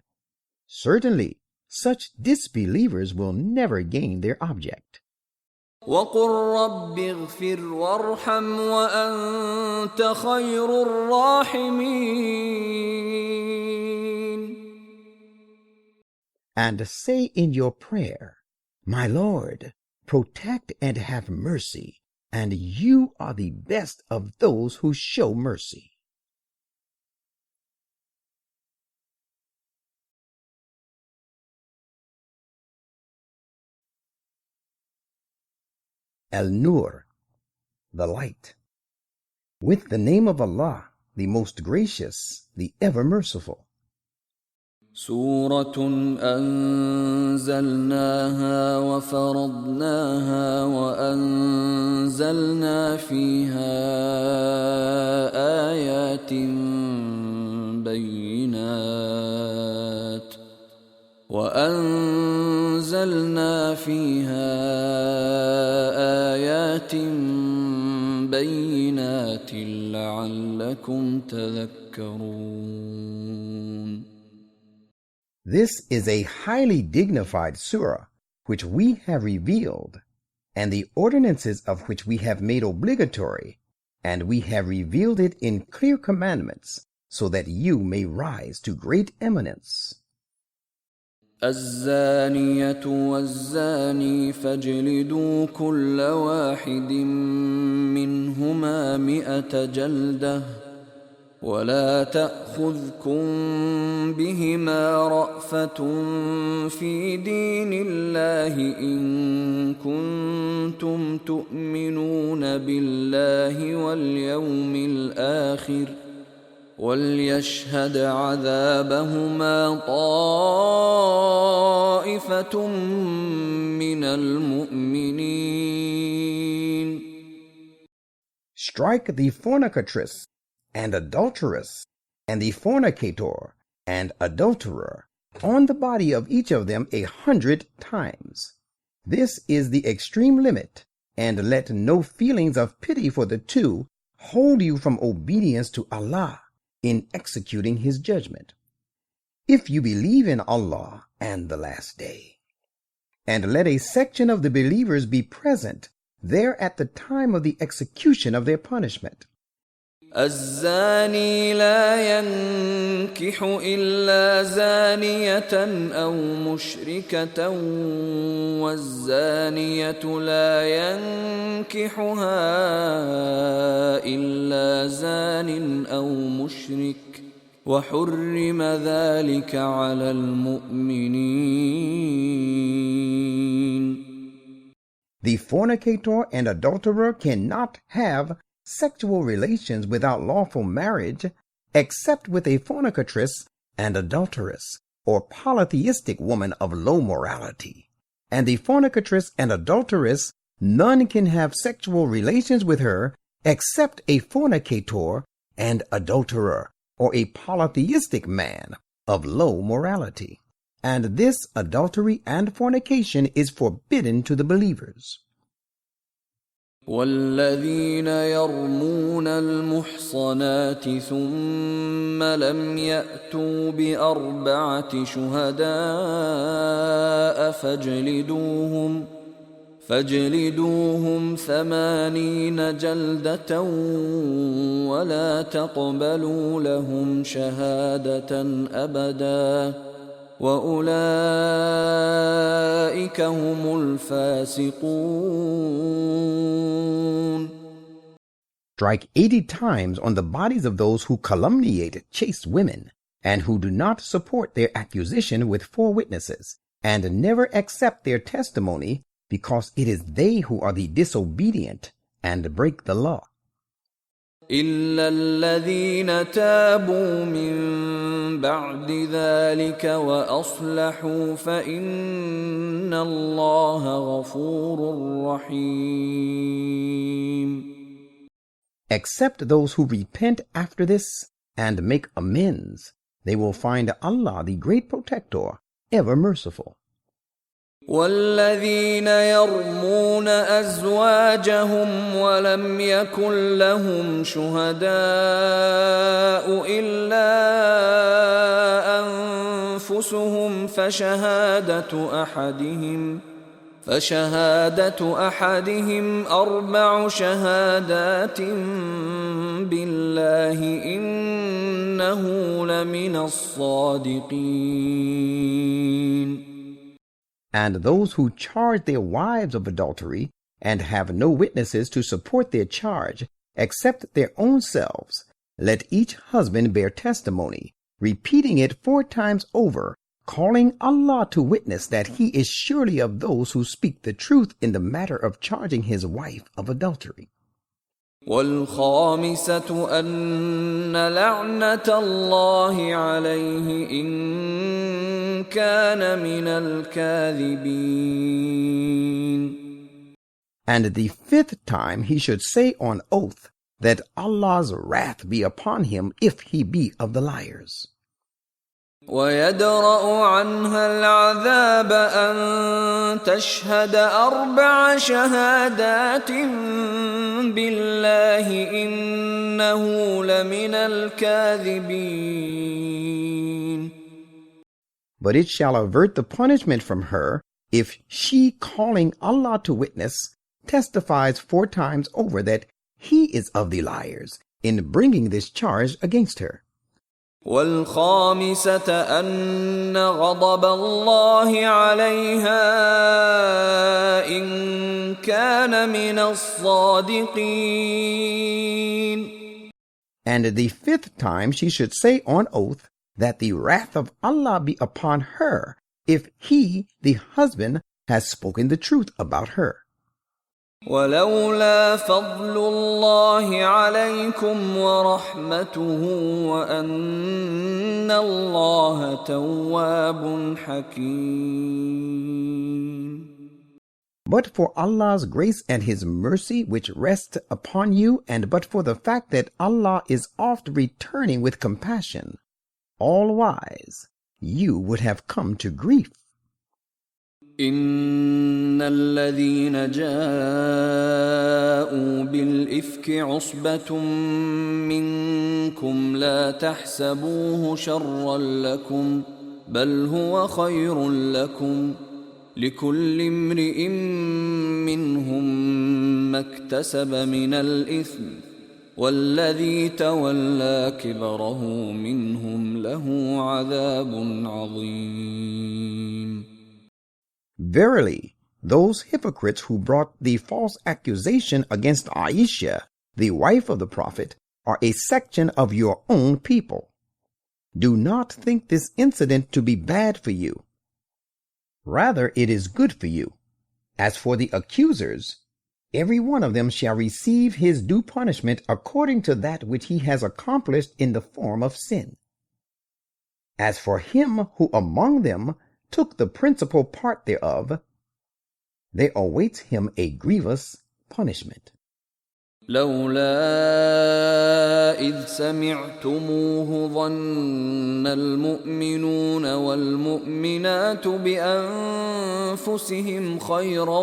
Certainly, such disbelievers will never gain their object. وَقُلْ رَبِّ اغْفِرْ وَارْحَمْ وَأَنْتَ خَيْرُ الرَّاحِمِينَ. And say in your prayer, my Lord, protect and have mercy, and you are the best of those who show mercy. Al-Nur, the light. With the name of Allah, the most gracious, the ever merciful. سورة أنزلناها وفرضناها وأنزلنا فيها آيات بينات لعلكم تذكرون. This is a highly dignified surah which we have revealed, and the ordinances of which we have made obligatory, and we have revealed it in clear commandments, so that you may rise to great eminence. الزانية والزاني فاجلدوا كل واحد منهما 100 جلدة ولا تأخذكم بهما رأفة في دين الله إن كنتم تؤمنون بالله واليوم الآخر وليشهد عذابهما طائفة من المؤمنين. Strike the fornicatress and adulteress and the fornicator and adulterer on the body of each of them 100 times. This is the extreme limit, and let no feelings of pity for the two hold you from obedience to Allah. in executing his judgment. If you believe in Allah and the last day, and let a section of the believers be present there at the time of the execution of their punishment. الزاني لا ينكح إلا زانية أو مشركة والزانية لا ينكحها إلا زان أو مشرك وحرم ذلك على المؤمنين. The fornicator and adulterer cannot have sexual relations without lawful marriage except with a fornicatress and adulteress or polytheistic woman of low morality. And the fornicatress and adulteress, none can have sexual relations with her except a fornicator and adulterer or a polytheistic man of low morality. And this adultery and fornication is forbidden to the believers. والذين يرمون المحصنات ثم لم يأتوا بأربعة شهداء فاجلدوهم 80 جلدة ولا تقبلوا لهم شهادة أبدا وأولئك هم الفاسقون. Strike 80 times on the bodies of those who calumniate chaste women, and who do not support their accusation with 4 witnesses, and never accept their testimony, because it is they who are the disobedient and break the law. إلا الذين تابوا من بعد ذلك وأصلحوا فإن الله غفور رحيم. Except those who repent after this and make amends, they will find Allah the great protector, ever merciful. والذين يرمون أزواجهم ولم يكن لهم شهداء إلا أنفسهم فشهادة أحدهم 4 شهادات بالله إنه لمن الصادقين. And those who charge their wives of adultery and have no witnesses to support their charge except their own selves, let each husband bear testimony, repeating it 4 times over, calling Allah to witness that he is surely of those who speak the truth in the matter of charging his wife of adultery. والخامسة أن لعنة الله عليه إن كان من الكاذبين. And the 5th time he should say on oath that Allah's wrath be upon him if he be of the liars. ويدرأ عنها العذاب أن تشهد 4 شهادات بالله إنه لمن الكاذبين. But it shall avert the punishment from her if she, calling Allah to witness, testifies 4 times over that he is of the liars in bringing this charge against her. والخامسة أن غضب الله عليها إن كان من الصادقين. And the 5th time she should say on oath that the wrath of Allah be upon her if he, the husband, has spoken the truth about her. ولولا فضل الله عليكم ورحمته وأن الله تواب حكيم. But for Allah's grace and his mercy which rest upon you, and but for the fact that Allah is oft returning with compassion, all wise, you would have come to grief. إن الذين جاءوا بالإفك عصبة منكم لا تحسبوه شرا لكم بل هو خير لكم لكل امرئ منهم ما اكتسب من الإثم والذي تولى كبره منهم له عذاب عظيم. Verily, those hypocrites who brought the false accusation against Aisha, the wife of the Prophet, are a section of your own people. Do not think this incident to be bad for you. Rather, it is good for you. As for the accusers, every one of them shall receive his due punishment according to that which he has accomplished in the form of sin. As for him who among them took the principal part thereof, there awaits him a grievous punishment. لولا إذ سمعتموه ظن المؤمنون والمؤمنات بأنفسهم خيرا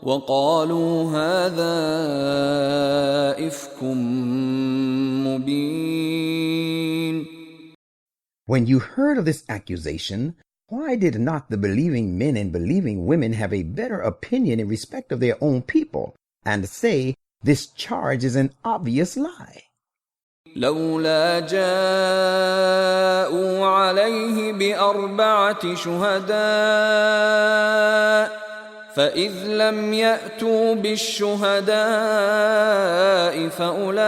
وقالوا هذا إفك مبين. When you heard of this accusation, why did not the believing men and believing women have a better opinion in respect of their own people and say, this charge is an obvious lie? لولا جاءوا عليه بأربعة شهداء فإذ لم يأتوا بالشهداء فأولئك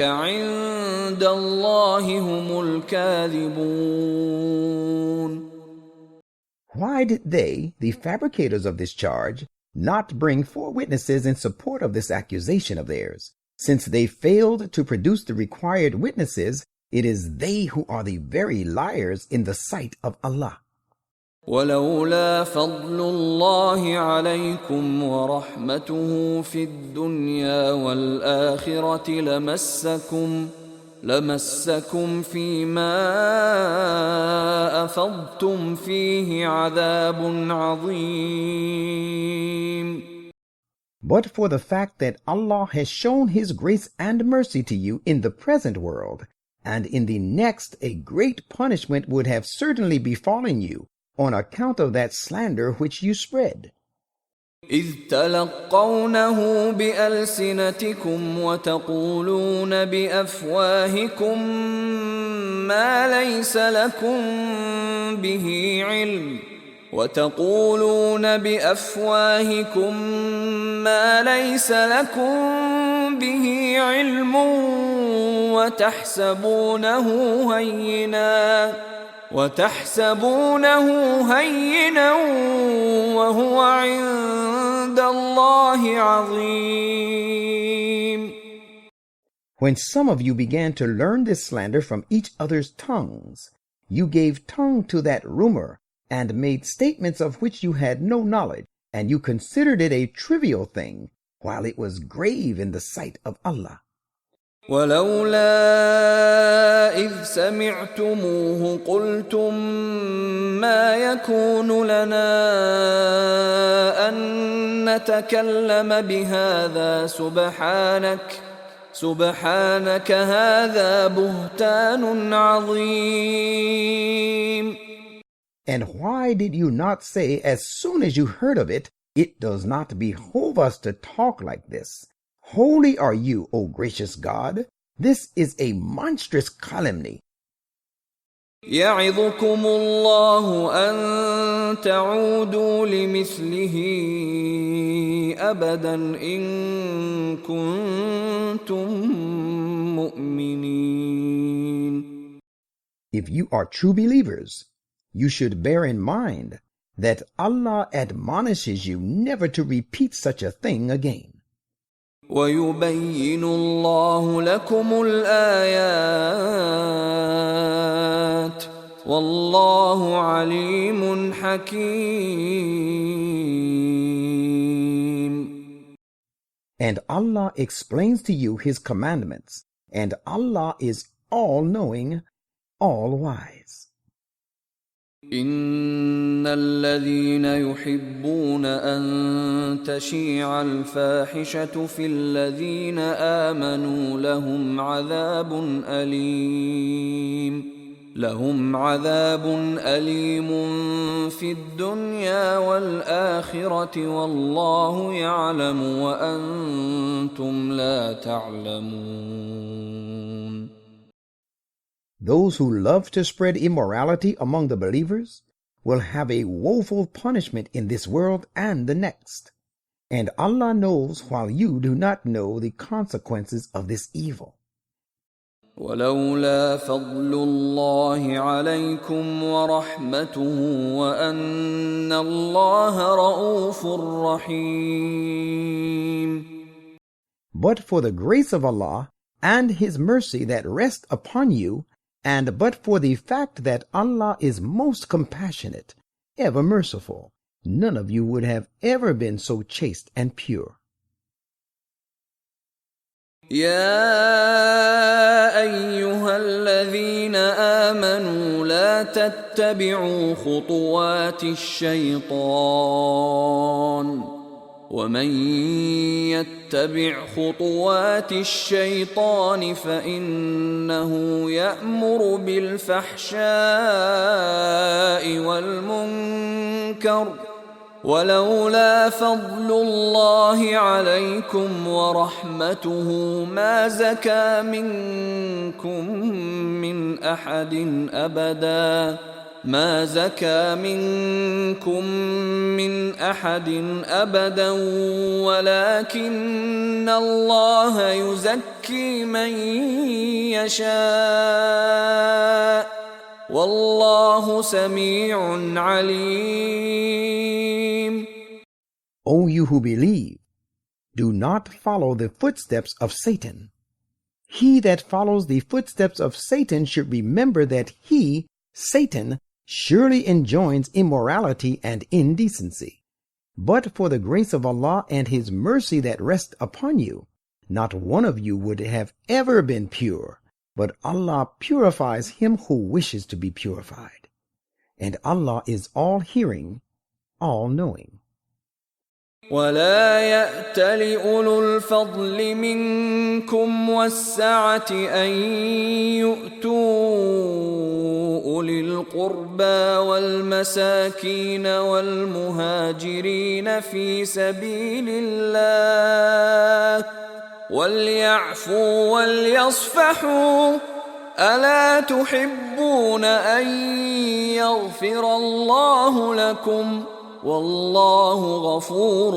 عند الله هم الكاذبون. Why did they, the fabricators of this charge, not bring 4 witnesses in support of this accusation of theirs? Since they failed to produce the required witnesses, it is they who are the very liars in the sight of Allah. ولولا فضل الله عليكم ورحمته في الدنيا والآخرة لمسكم فيما أفضتم فيه عذاب عظيم. But for the fact that Allah has shown His grace and mercy to you in the present world, and in the next a great punishment would have certainly befallen you on account of that slander which you spread. إذ تلقونه بألسنتكم وتقولون بأفواهكم ما ليس لكم به علم وتحسبونه هينا وهو عند الله عظيم. When some of you began to learn this slander from each other's tongues, you gave tongue to that rumor and made statements of which you had no knowledge, and you considered it a trivial thing, while it was grave in the sight of Allah. ولولا إذ سمعتموه قلتم ما يكون لنا أن نتكلم بهذا سبحانك هذا بهتان عظيم. And why did you not say as soon as you heard of it, it does not behove us to talk like this? Holy are you, O gracious God. This is a monstrous calumny. يعظكم الله أن تعودوا لمثله أبدا إن كنتم مؤمنين. If you are true believers, you should bear in mind that Allah admonishes you never to repeat such a thing again. ويبين الله لكم الآيات والله عليم حكيم. And Allah explains to you His commandments, and Allah is all-knowing, all-wise. إن الذين يحبون أن تشيع الفاحشة في الذين آمنوا لهم عذاب أليم في الدنيا والآخرة والله يعلم وأنتم لا تعلمون. Those who love to spread immorality among the believers will have a woeful punishment in this world and the next. And Allah knows while you do not know the consequences of this evil. ولولا فضل الله عليكم ورحمته وأن الله رؤوف رحيم. But for the grace of Allah and His mercy that rest upon you, and but for the fact that Allah is most compassionate, ever merciful, none of you would have ever been so chaste and pure. يا أيها الذين آمنوا لا تتبعوا خطوات الشيطان ومن يتبع خطوات الشيطان فإنه يأمر بالفحشاء والمنكر ولولا فضل الله عليكم ورحمته ما زكى منكم من أحد أبدا ولكن الله يزكي من يشاء والله سميع عليم. O you who believe, do not follow the footsteps of Satan. He that follows the footsteps of Satan should remember that he, Satan, surely enjoins immorality and indecency. But for the grace of Allah and His mercy that rest upon you, not one of you would have ever been pure, but Allah purifies him who wishes to be purified. And Allah is all-hearing, all-knowing. ولا يأتل أولو الفضل منكم والسعة أن يؤتوا أولي القربى والمساكين والمهاجرين في سبيل الله وليعفوا وليصفحوا ألا تحبون أن يغفر الله لكم والله غفور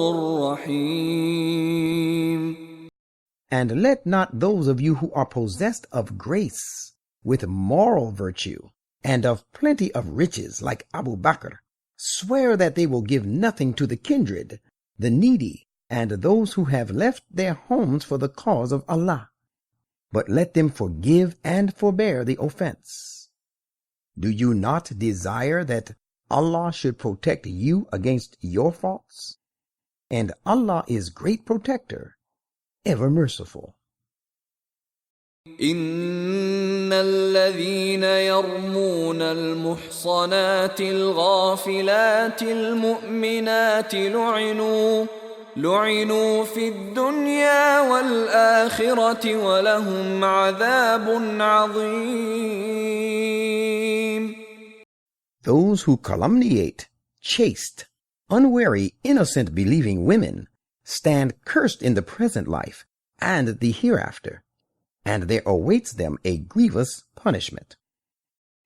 رحيم. And let not those of you who are possessed of grace, with moral virtue, and of plenty of riches like Abu Bakr, swear that they will give nothing to the kindred, the needy, and those who have left their homes for the cause of Allah. But let them forgive and forbear the offense. Do you not desire that Allah should protect you against your faults? And Allah is great protector, ever merciful. إن الذين يرمون المحصنات الغافلات المؤمنات لعنوا في الدنيا والآخرة ولهم عذاب عظيم. Those who calumniate chaste, unwary, innocent believing women stand cursed in the present life and the hereafter, and there awaits them a grievous punishment.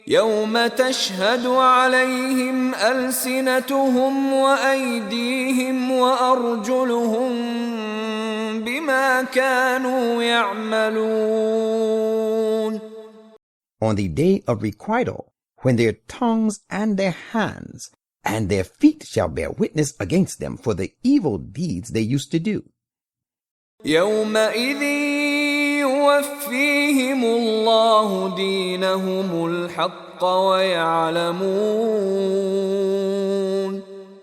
يوم تشهد عليهم ألسنتهم وأيديهم وأرجلهم بما كانوا يعملون. On the day of requital, when their tongues and their hands and their feet shall bear witness against them for the evil deeds they used to do. يومئذ يوفيهم الله دينهم الحق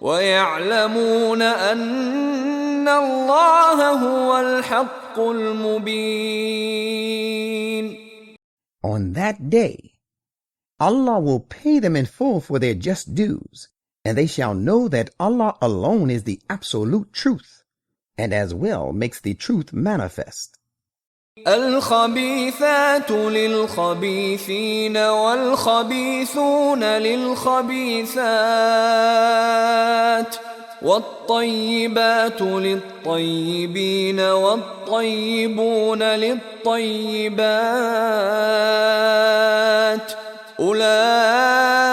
ويعلمون أن الله هو الحق المبين. On that day, Allah will pay them in full for their just dues, and they shall know that Allah alone is the absolute truth, and as well makes the truth manifest. الخبيثات للخبيثين والخبيثون للخبيثات والطيبات للطيبين والطيبون للطيبات أولئك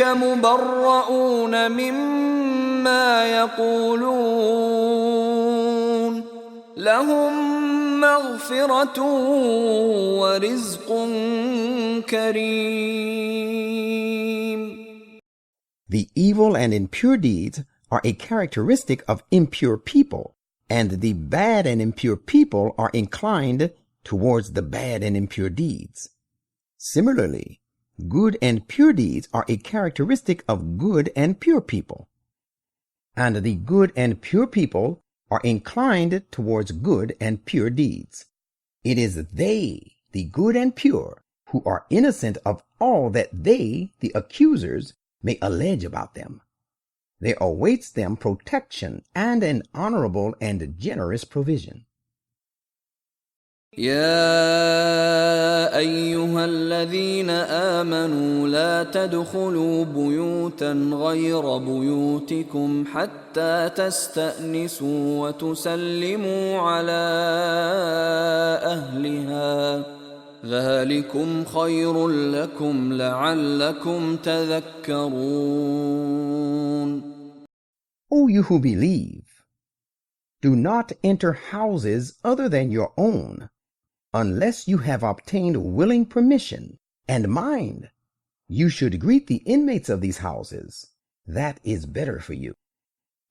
مبرؤون مما يقولون لهم مغفرة ورزق كريم. The evil and impure deeds are a characteristic of impure people, and the bad and impure people are inclined towards the bad and impure deeds. Similarly, good and pure deeds are a characteristic of good and pure people, and the good and pure people are inclined towards good and pure deeds. It is they, the good and pure, who are innocent of all that they, the accusers, may allege about them. There awaits them protection and an honorable and generous provision. يا أيها الذين آمنوا لا تدخلوا بيوتا غير بيوتكم حتى تستأنسوا وتسلموا على أهلها ذلكم خير لكم لعلكم تذكرون. O you who believe, do not enter houses other than your own, unless you have obtained willing permission, and mind, you should greet the inmates of these houses. That is better for you.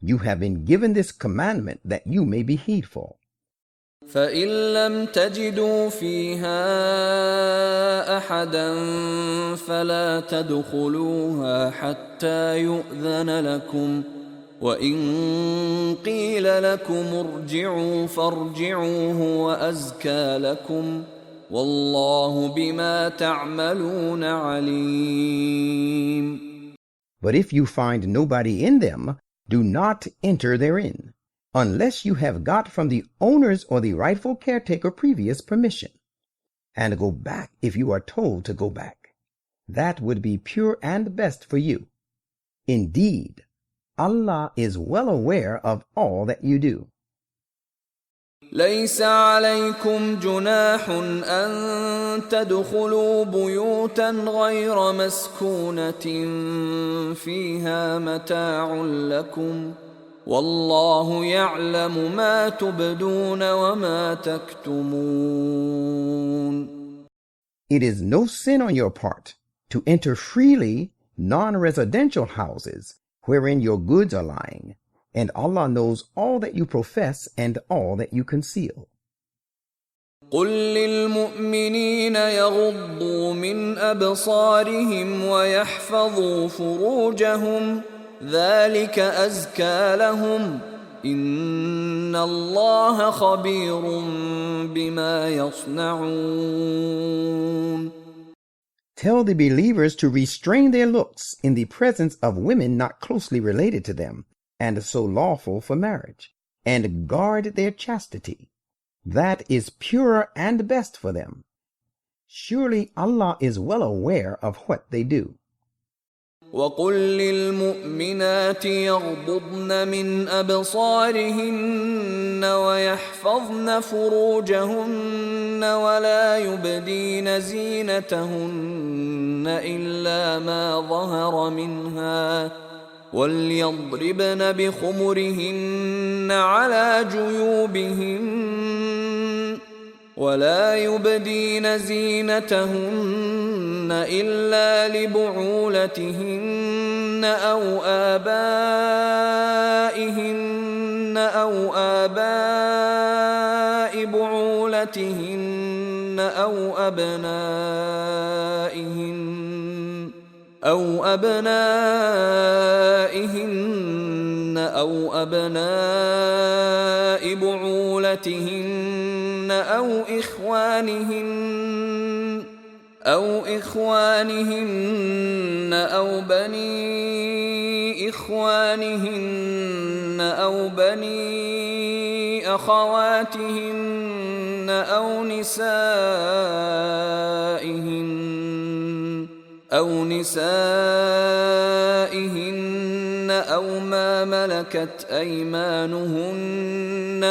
You have been given this commandment that you may be heedful. فإن لم تجدوا فيها أحدا فلا تدخلوها حتى يؤذن لكم وإن قيل لكم ارجعوا فارجعوا هو أزكى لكم والله بما تعملون عليم. But if you find nobody in them, do not enter therein, unless you have got from the owners or the rightful caretaker previous permission, and go back if you are told to go back. That would be pure and best for you. Indeed, Allah is well aware of all that you do. ليس عليكم جناح أن تدخلوا بيوتا غير مسكونة فيها متاع لكم والله يعلم ما تبدون وما تكتمون. It is no sin on your part to enter freely non-residential houses wherein your goods are lying, and Allah knows all that you profess and all that you conceal. قل للمؤمنين يغضوا من أبصارهم ويحفظوا فروجهم ذلك أزكى لهم إن الله خبير بما يصنعون. Tell the believers to restrain their looks in the presence of women not closely related to them, and so lawful for marriage, and guard their chastity. That is purer and best for them. Surely Allah is well aware of what they do. وقل للمؤمنات يغضضن من أبصارهن ويحفظن فروجهن ولا يبدين زينتهن إلا ما ظهر منها وليضربن بخمرهن على جيوبهن ولا يبدين زينتهن إلا لبعولتهن أو آباء بعولتهن أو أبنائهن أو بعولتهن أو إخوانهن أو إخوانهن أو بني إخوانهن أو بني أخواتهن أو نسائهن أو ما ملكت أيمانهن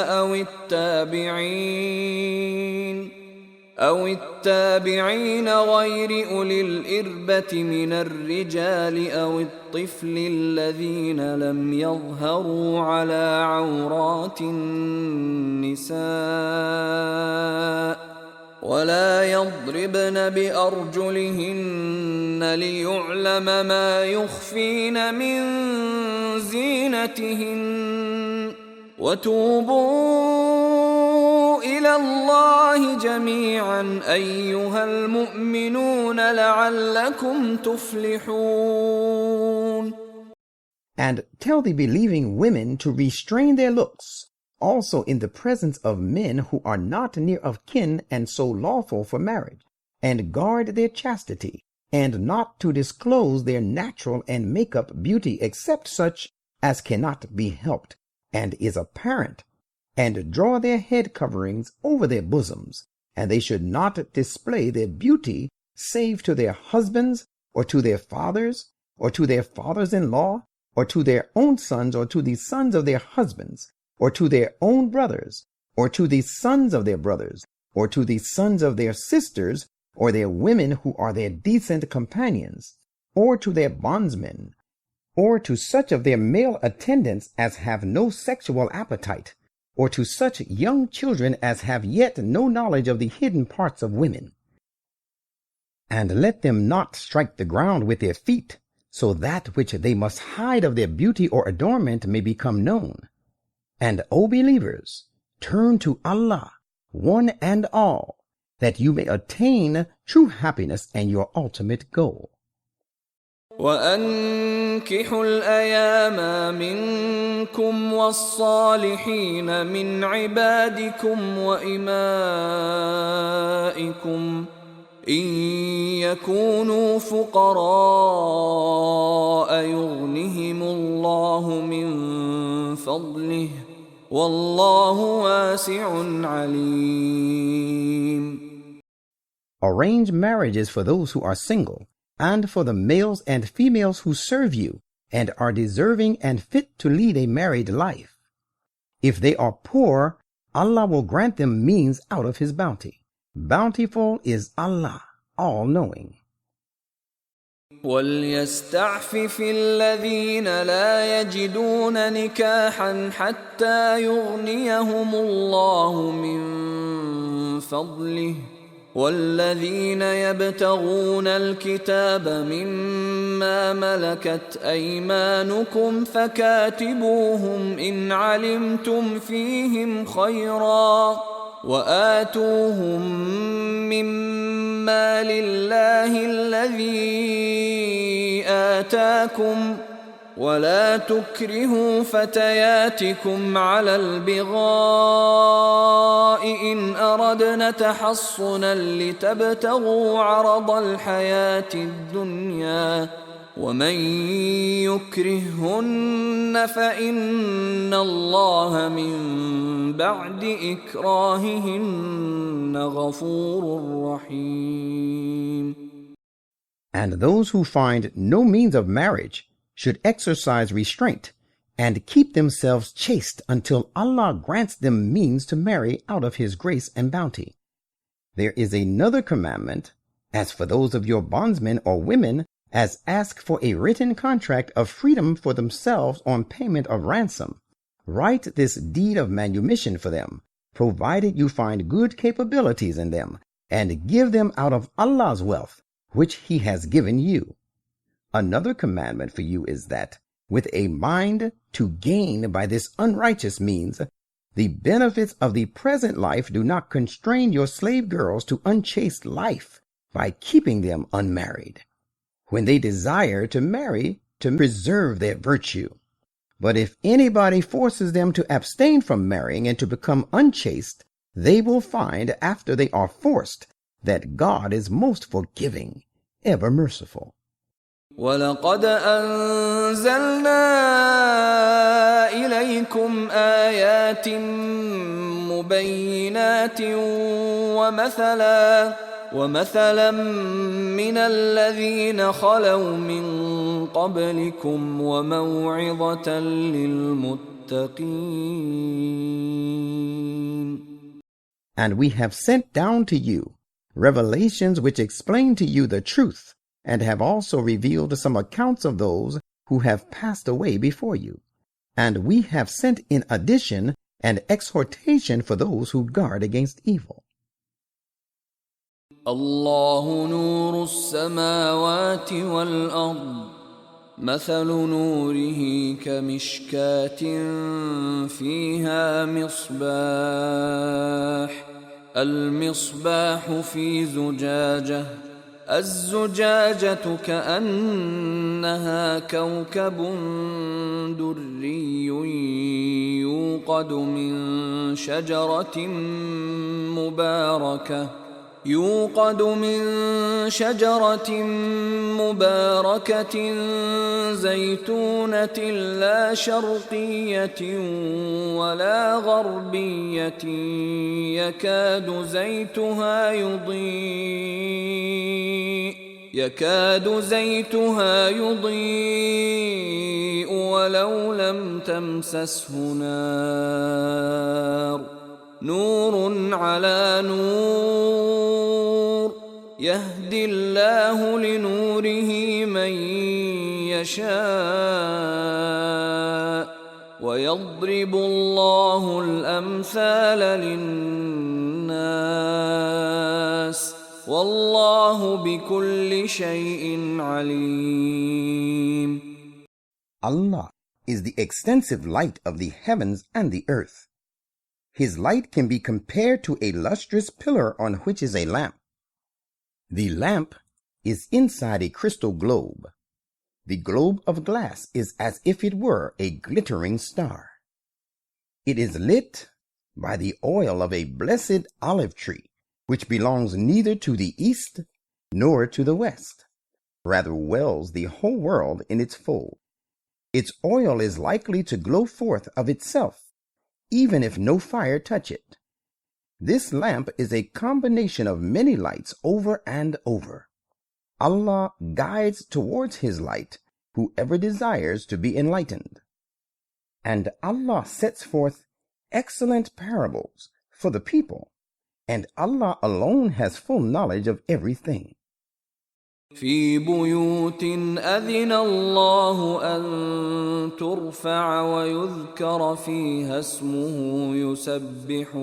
أو التابعين غير أولي الإربة من الرجال أو الطفل الذين لم يظهروا على عورات النساء ولا يضربن بأرجلهن ليعلم ما يخفين من زينتهن وتوبوا إلى الله جميعا أيها المؤمنون لعلكم تفلحون. And tell the believing women to restrain their looks, also in the presence of men who are not near of kin and so lawful for marriage, and guard their chastity, and not to disclose their natural and make-up beauty except such as cannot be helped, and is apparent, and draw their head coverings over their bosoms, and they should not display their beauty save to their husbands, or to their fathers, or to their fathers-in-law, or to their own sons, or to the sons of their husbands, or to their own brothers, or to the sons of their brothers, or to the sons of their sisters, or their women who are their decent companions, or to their bondsmen, or to such of their male attendants as have no sexual appetite, or to such young children as have yet no knowledge of the hidden parts of women. And let them not strike the ground with their feet, so that which they must hide of their beauty or adornment may become known. And, O believers, turn to Allah, one and all, that you may attain true happiness and your ultimate goal. وأنكحوا الأيام منكم والصالحين من عبادكم وإمائكم إن يكونوا فقراء يغنهم الله من فضله والله واسع عليم. Arrange marriages for those who are single, and for the males and females who serve you, and are deserving and fit to lead a married life. If they are poor, Allah will grant them means out of His bounty. Bountiful is Allah, all-knowing. وَلْيَسْتَعْفِفِ الَّذِينَ لَا يَجِدُونَ نِكَاحًا حَتَّى يُغْنِيَهُمُ اللَّهُ مِنْ فَضْلِهِ والذين يبتغون الكتاب مما ملكت أيمانكم فكاتبوهم إن علمتم فيهم خيرا وآتوهم مما لله الذي آتاكم ولا تكرهوا فتياتكم على البغاء إن أردنا تحصنا لتبتغوا عرض الحياة الدنيا ومن يكرههن فإن الله من بعد إكراههن غفور رحيم. And those who find no means of marriage should exercise restraint and keep themselves chaste until Allah grants them means to marry out of His grace and bounty. There is another commandment, as for those of your bondsmen or women, as ask for a written contract of freedom for themselves on payment of ransom. Write this deed of manumission for them, provided you find good capabilities in them, and give them out of Allah's wealth, which He has given you. Another commandment for you is that, with a mind to gain by this unrighteous means, the benefits of the present life do not constrain your slave girls to unchaste life by keeping them unmarried, when they desire to marry to preserve their virtue. But if anybody forces them to abstain from marrying and to become unchaste, they will find after they are forced that God is most forgiving, ever merciful. وَلَقَدْ أَنزَلْنَا إِلَيْكُمْ آيَاتٍ مُبَيِّنَاتٍ وَمَثَلًا مِّنَ الَّذِينَ خَلَوْا مِن قَبْلِكُمْ وَمَوْعِظَةً لِّلْمُتَّقِينَ. And we have sent down to you revelations which explain to you the truth, and have also revealed some accounts of those who have passed away before you. And we have sent in addition an exhortation for those who guard against evil. الله نور السماوات والأرض مثل نوره كمشكاة فيها مصباح المصباح في زجاجة الزجاجة كأنها كوكب دري يوقد من شجرة مباركة زيتونة لا شرقية ولا غربية يكاد زيتها يضيء ولو لم تمسسه نار نور على نور يهدي الله لنوره من يشاء ويضرب الله الأمثال للناس والله بكل شيء عليم. Allah is the extensive light of the heavens and the earth. His light can be compared to a lustrous pillar on which is a lamp. The lamp is inside a crystal globe. The globe of glass is as if it were a glittering star. It is lit by the oil of a blessed olive tree, which belongs neither to the east nor to the west, rather wells the whole world in its fold. Its oil is likely to glow forth of itself, even if no fire touch it. This lamp is a combination of many lights over and over. Allah guides towards His light whoever desires to be enlightened. And Allah sets forth excellent parables for the people, and Allah alone has full knowledge of everything. في بيوت أذن الله أن ترفع ويذكر فيها اسمه يسبح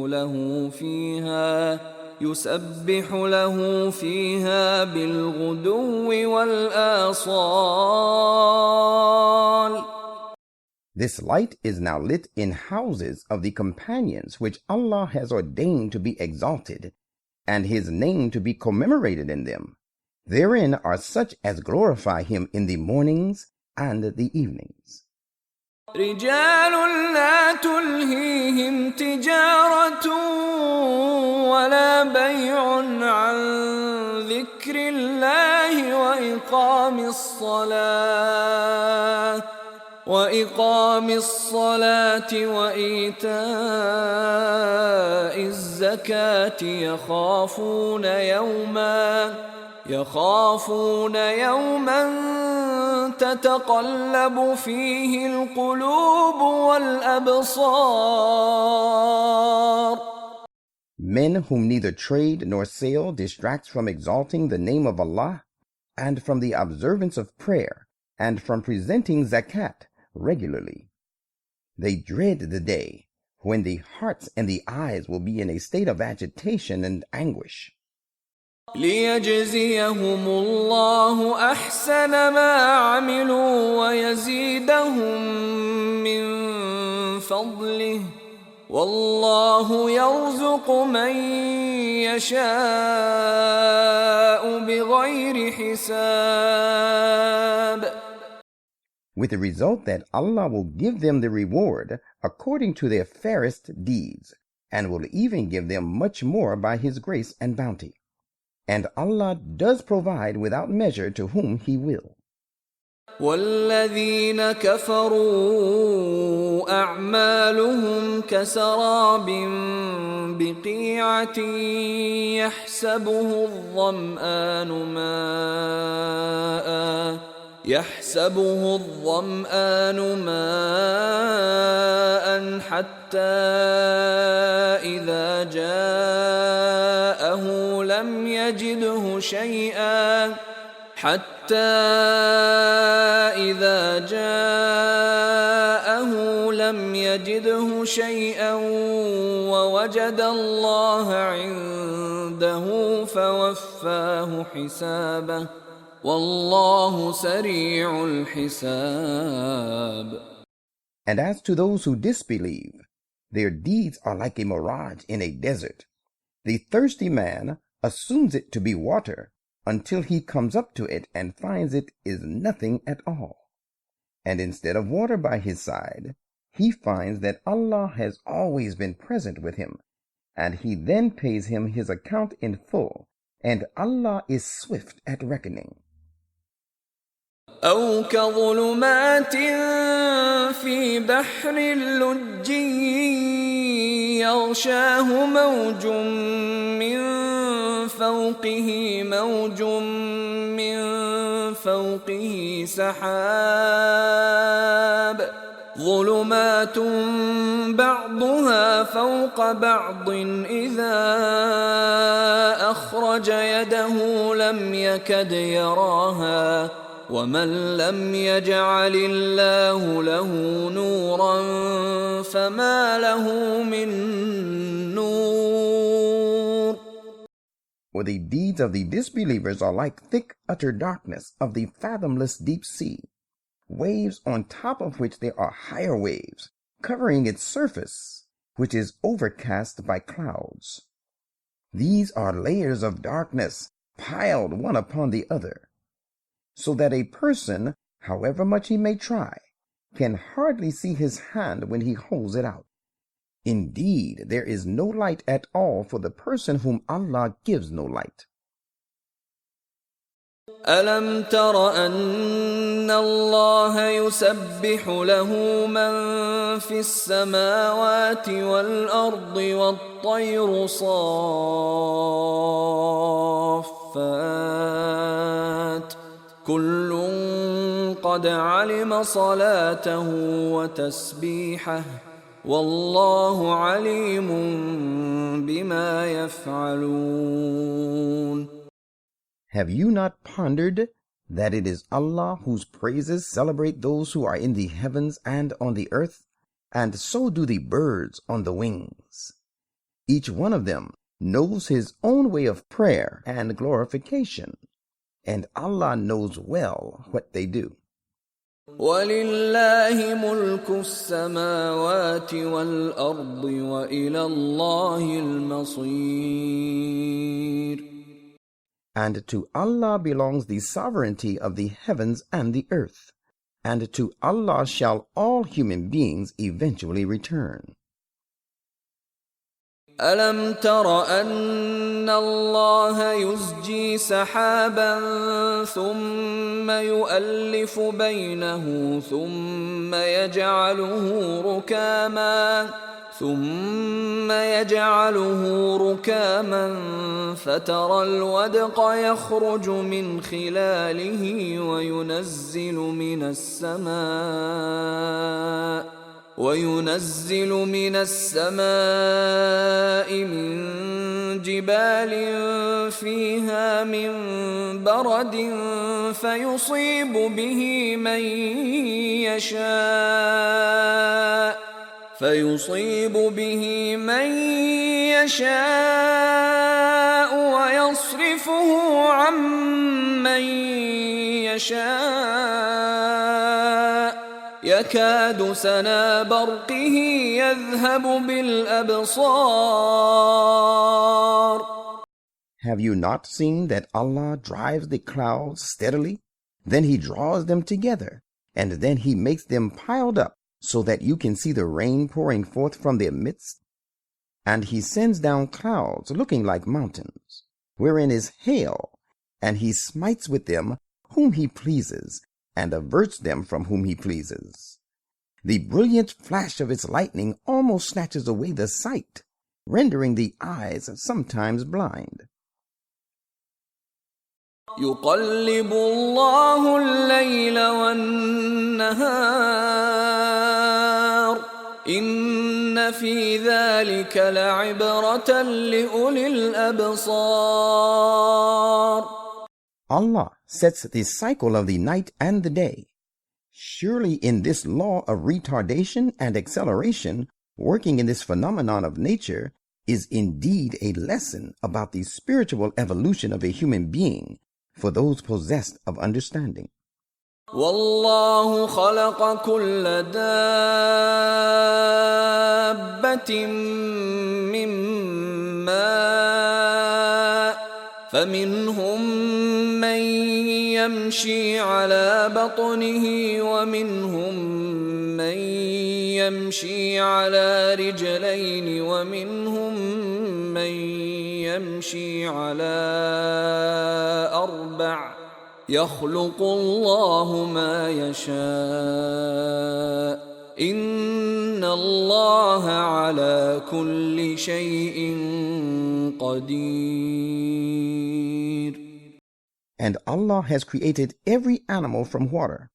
له فيها بالغدو والآصال. This light is now lit in houses of the companions which Allah has ordained to be exalted, and His name to be commemorated in them. Therein are such as glorify Him in the mornings and the evenings. رجال لا تلهيهم تجارة ولا بيع عن ذكر الله وإقام الصلاة وإيتاء الزكاة يخافون يوما تتقلب فيه القلوب والأبصار. Men whom neither trade nor sale distracts from exalting the name of Allah, and from the observance of prayer, and from presenting zakat regularly. They dread the day when the hearts and the eyes will be in a state of agitation and anguish. ليجزيهم الله أحسن ما عملوا ويزيدهم من فضله والله يرزق من يشاء بغير حساب. With the result that Allah will give them the reward according to their fairest deeds, and will even give them much more by His grace and bounty. And Allah does provide without measure to whom He will. والذين كفروا أعمالهم كسراب بقيعة يحسبه الظمآن ماء حتى إذا جاءه لم يجده شيئا ووجد الله عنده فوفاه حسابه والله سريع الحساب. And as to those who disbelieve, their deeds are like a mirage in a desert. The thirsty man assumes it to be water until he comes up to it and finds it is nothing at all. And instead of water by his side, he finds that Allah has always been present with him, and he then pays him his account in full, and Allah is swift at reckoning. أو كظلمات في بحر اللج يغشاه موج من فوقه سحاب ظلمات بعضها فوق بعض إذا أخرج يده لم يكد يراها ومن لم يجعل الله له نورا فما له من نور. For the deeds of the disbelievers are like thick utter darkness of the fathomless deep sea, waves on top of which there are higher waves, covering its surface, which is overcast by clouds. These are layers of darkness piled one upon the other, so that a person, however much he may try, can hardly see his hand when he holds it out. Indeed, there is no light at all for the person whom Allah gives no light. ألم تر أن الله يسبح له من في السماوات والأرض والطير صافات كل قد علم صلاته وتسبيحه والله عليم بما يفعلون. Have you not pondered that it is Allah whose praises celebrate those who are in the heavens and on the earth, and so do the birds on the wings? Each one of them knows his own way of prayer and glorification, and Allah knows well what they do. وَلِلَّهِ مُلْكُ السَّمَاوَاتِ وَالْأَرْضِ وَإِلَى اللَّهِ الْمَصِيرُ. And to Allah belongs the sovereignty of the heavens and the earth, and to Allah shall all human beings eventually return. ألم تر أن الله يزجي سحابا ثم يؤلف بينه ثم يجعله ركاما فترى الودق يخرج من خلاله وينزل من السماء من جبال فيها من برد فيصيب به من يشاء ويصرفه عن من يشاء يكاد سنا برقه يذهب بالأبصار. Have you not seen that Allah drives the clouds steadily? Then He draws them together, and then He makes them piled up so that you can see the rain pouring forth from their midst. And He sends down clouds looking like mountains, wherein is hail, and he smites with them whom he pleases, and averts them from whom he pleases. The brilliant flash of its lightning almost snatches away the sight, rendering the eyes sometimes blind. يقلب الله الليل والنهار إن في ذلك لعبرة لأولي الأبصار. Allah sets the cycle of the night and the day. Surely in this law of retardation and acceleration, working in this phenomenon of nature, is indeed a lesson about the spiritual evolution of a human being for those possessed of understanding. والله خلق كل دابة من ماء فمنهم من يمشي على بطنه ومنهم من يمشي على رجلين ومنهم من يمشي على أربع يخلق الله ما يشاء إن الله على كل شيء قدير. And Allah has created every animal from water.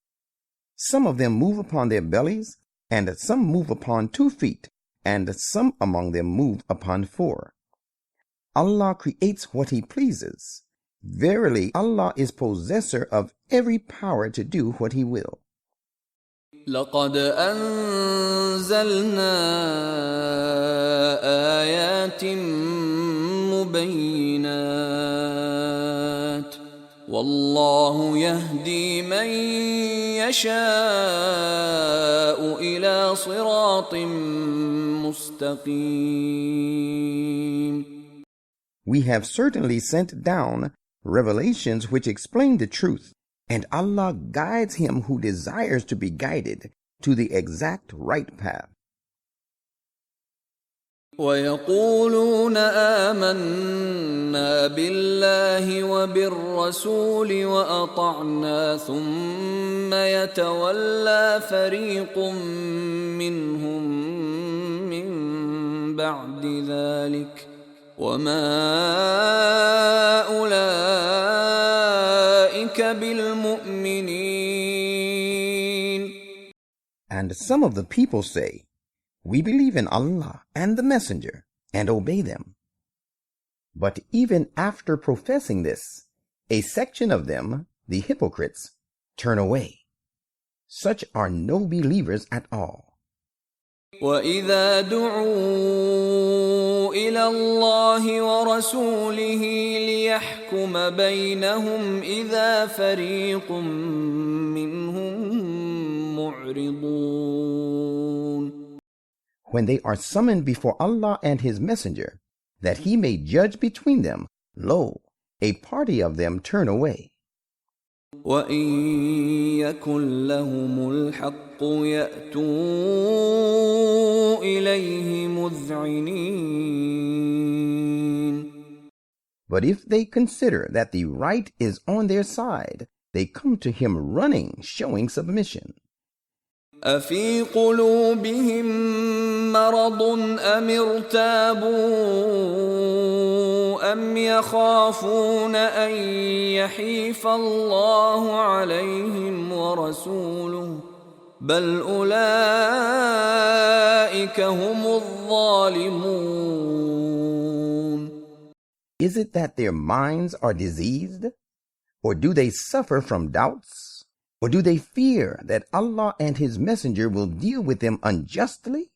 Some of them move upon their bellies, and some move upon 2 feet, and some among them move upon 4. Allah creates what He pleases. Verily, Allah is possessor of every power to do what He will. لقد أنزلنا آيات مبينات والله يهدي من يشاء إلى صراط مستقيم. We have certainly sent down revelations which explain the truth, and Allah guides him who desires to be guided to the exact right path. ويقولون آمنا بالله وبالرسول وأطعنا ثم يتولى فريق منهم من بعد ذلك وما أولئك بالمؤمنين. And some of the people say, "We believe in Allah and the Messenger and obey them." But even after professing this, a section of them, the hypocrites, turn away. Such are no believers at all. وَإِذَا دُعُوا إِلَى اللَّهِ وَرَسُولِهِ لِيَحْكُمَ بَيْنَهُمْ إِذَا فَرِيقٌ مِّنْهُمْ مُعْرِضُونَ. When they are summoned before Allah and His Messenger, that He may judge between them, lo, a party of them turn away. وَإِن يَكُن لَّهُمُ الْحَقُّ يَأْتُوا إِلَيْهِ مُذْعِنِينَ. But if they consider that the right is on their side, they come to Him running, showing submission. أَفِي قُلُوبِهِم مَّرَضٌ أَمِ ارْتَابُوا أَمْ يَخَافُونَ أَن يَحِيفَ اللَّهُ عَلَيْهِمْ وَرَسُولُهُ بَلْ أُولَئِكَ هُمُ الظَّالِمُونَ. Is it that their minds are diseased? Or do they suffer from doubts? Or do they fear that Allah and His Messenger will deal with them unjustly?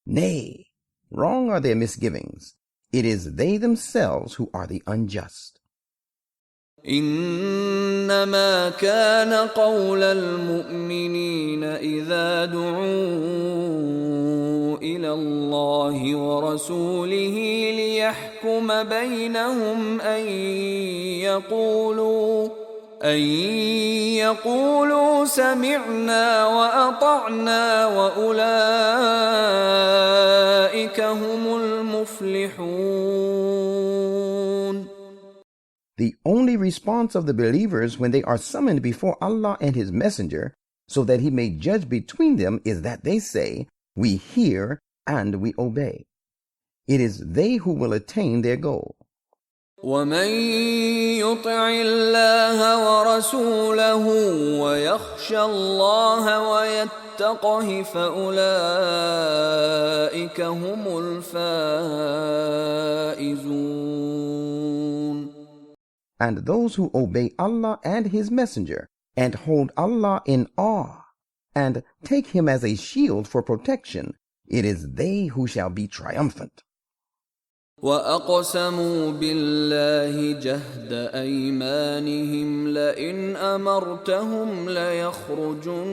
Nay, wrong are their misgivings. It is they themselves who are the unjust. إنما كان قول المؤمنين إذا دعوا إلى الله ورسوله ليحكم بينهم أن يقولوا سمعنا وأطعنا وأولئك هم المفلحون. The only response of the believers when they are summoned before Allah and His Messenger so that He may judge between them is that they say, "We hear and we obey." It is they who will attain their goal. ومن يطع الله ورسوله ويخشى الله ويتقه فأولئك هم الفائزون. And those who obey Allah and His Messenger and hold Allah in awe and take Him as a shield for protection, it is they who shall be triumphant. وَأَقْسَمُوا بِاللَّهِ جَهْدَ أَيْمَانِهِمْ لَئِنْ أَمَرْتَهُمْ لَيَخْرُجُنَّ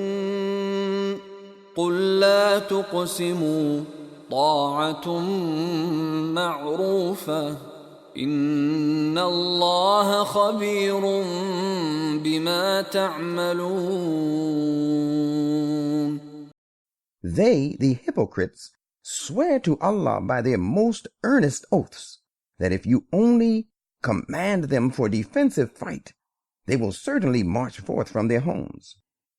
قُل لَّا تُقْسِمُوا طَاعَةٌ مَّعْرُوفَةٌ إِنَّ اللَّهَ خَبِيرٌ بِمَا تَعْمَلُونَ. They, the hypocrites, swear to Allah by their most earnest oaths that if you only command them for defensive fight, they will certainly march forth from their homes.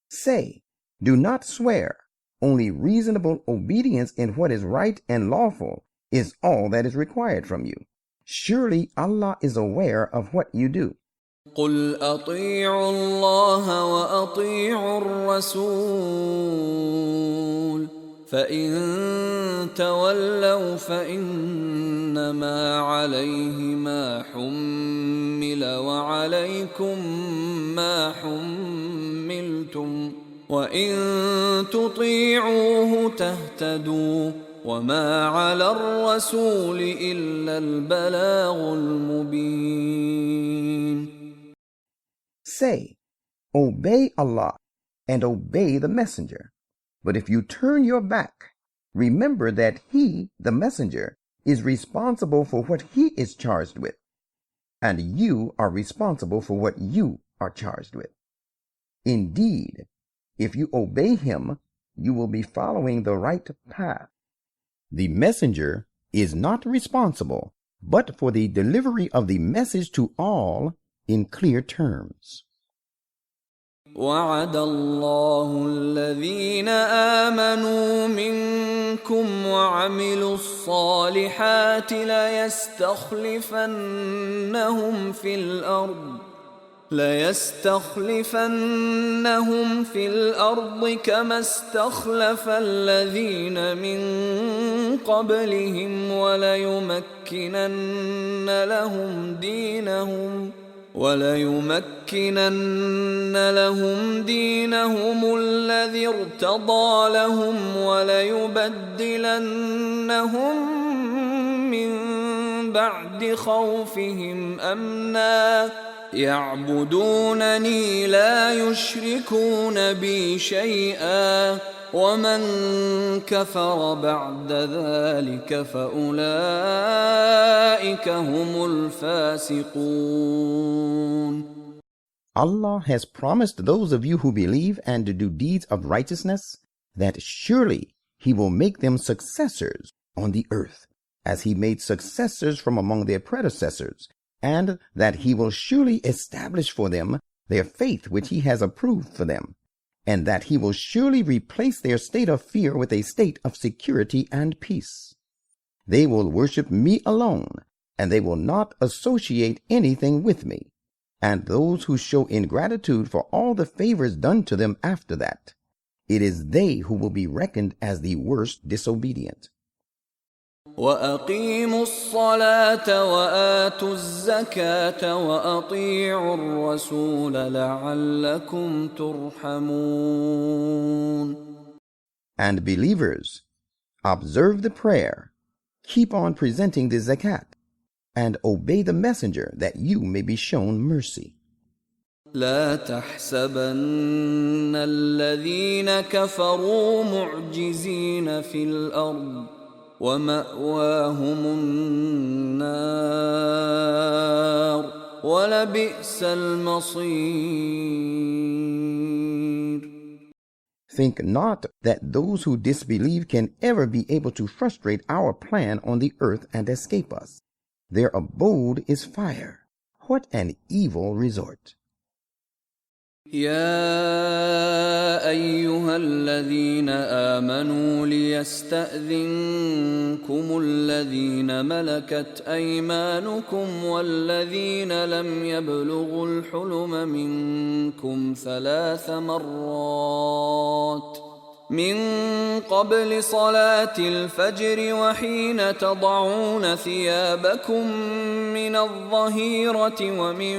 Say, do not swear. Only reasonable obedience in what is right and lawful is all that is required from you. Surely Allah is aware of what you do. قُلْ أَطِيعُوا اللَّهَ وَأَطِيعُوا الرَّسُولَ فَإِن تَوَلَّوْا فَإِنَّمَا عَلَيْهِ مَا حُمِّلَ وَعَلَيْكُمْ مَا حُمِّلْتُمْ وَإِن تُطِيعُوهُ تَهْتَدُوا وَمَا عَلَى الرَّسُولِ إِلَّا الْبَلَاغُ الْمُبِينُ. Say, obey Allah and obey the Messenger. But if you turn your back, remember that He, the Messenger, is responsible for what He is charged with, and you are responsible for what you are charged with. Indeed, if you obey Him, you will be following the right path. The Messenger is not responsible but for the delivery of the message to all in clear terms. وعد الله الذين آمنوا منكم وعملوا الصالحات ليستخلفنهم في الأرض كما استخلف الذين من قبلهم وليمكنن لهم دينهم الذي ارتضى لهم وليبدلنهم من بعد خوفهم أمنا يعبدونني لا يشركون بي شيئا ومن كفر بعد ذلك فأولئك هم الفاسقون. Allah has promised those of you who believe and do deeds of righteousness that surely He will make them successors on the earth, as He made successors from among their predecessors, and that He will surely establish for them their faith which He has approved for them, and that He will surely replace their state of fear with a state of security and peace. They will worship Me alone, and they will not associate anything with Me. And those who show ingratitude for all the favors done to them after that, it is they who will be reckoned as the worst disobedient. وَأَقِيمُوا الصَّلَاةَ وَآتُوا الزَّكَاةَ وَأَطِيعُوا الرَّسُولَ لَعَلَّكُمْ تُرْحَمُونَ. And believers, observe the prayer, keep on presenting the zakat, and obey the messenger that you may be shown mercy. لا تحسبن الذين كفروا معجزين في الأرض ومأواهم النار ولبئس المصير. Think not that those who disbelieve can ever be able to frustrate our plan on the earth and escape us. Their abode is fire. What an evil resort! يا أيها الذين آمنوا ليستأذنكم الذين ملكت أيمانكم والذين لم يبلغوا الحلم منكم 3 مرات من قبل صلاة الفجر وحين تضعون ثيابكم من الظهيرة ومن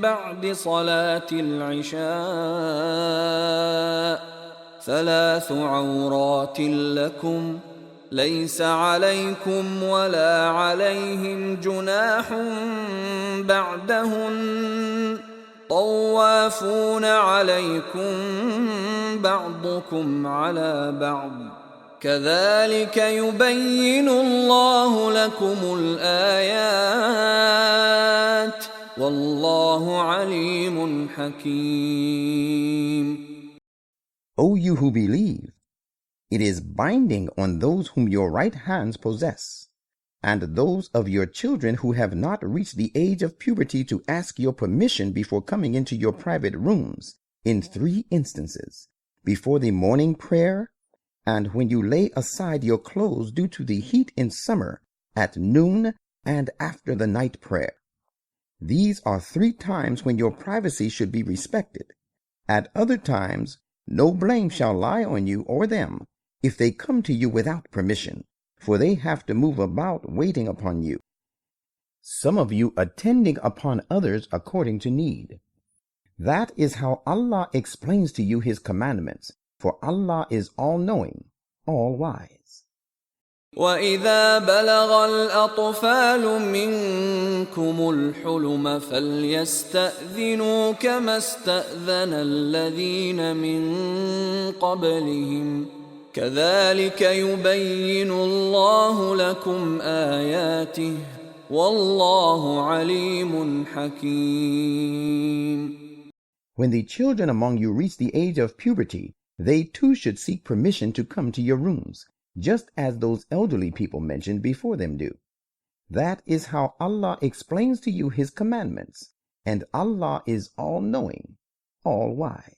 بعد صلاة العشاء 3 عورات لكم ليس عليكم ولا عليهم جناح بعدهن طوافون عليكم بعضكم على بعض كذلك يبين الله لكم الآيات والله عليم حكيم. O you who believe, it is binding on those whom your right hands possess, and those of your children who have not reached the age of puberty to ask your permission before coming into your private rooms in 3 instances: before the morning prayer, and when you lay aside your clothes due to the heat in summer, at noon, and after the night prayer. These are 3 times when your privacy should be respected. At other times, no blame shall lie on you or them if they come to you without permission, for they have to move about waiting upon you, some of you attending upon others according to need. That is how Allah explains to you His commandments, for Allah is all-knowing, all-wise. وَإِذَا بَلَغَ الْأَطْفَالُ مِنكُمُ الْحُلُمَ فَلْيَسْتَأْذِنُوا كَمَا اسْتَأْذَنَ الَّذِينَ مِن قَبْلِهِمْ كَذَلِكَ يُبَيِّنُ اللَّهُ لَكُمْ آيَاتِهِ وَاللَّهُ عَلِيمٌ حَكِيمٌ. When the children among you reach the age of puberty, they too should seek permission to come to your rooms, just as those elderly people mentioned before them do. That is how Allah explains to you His commandments, and Allah is all-knowing, all-wise.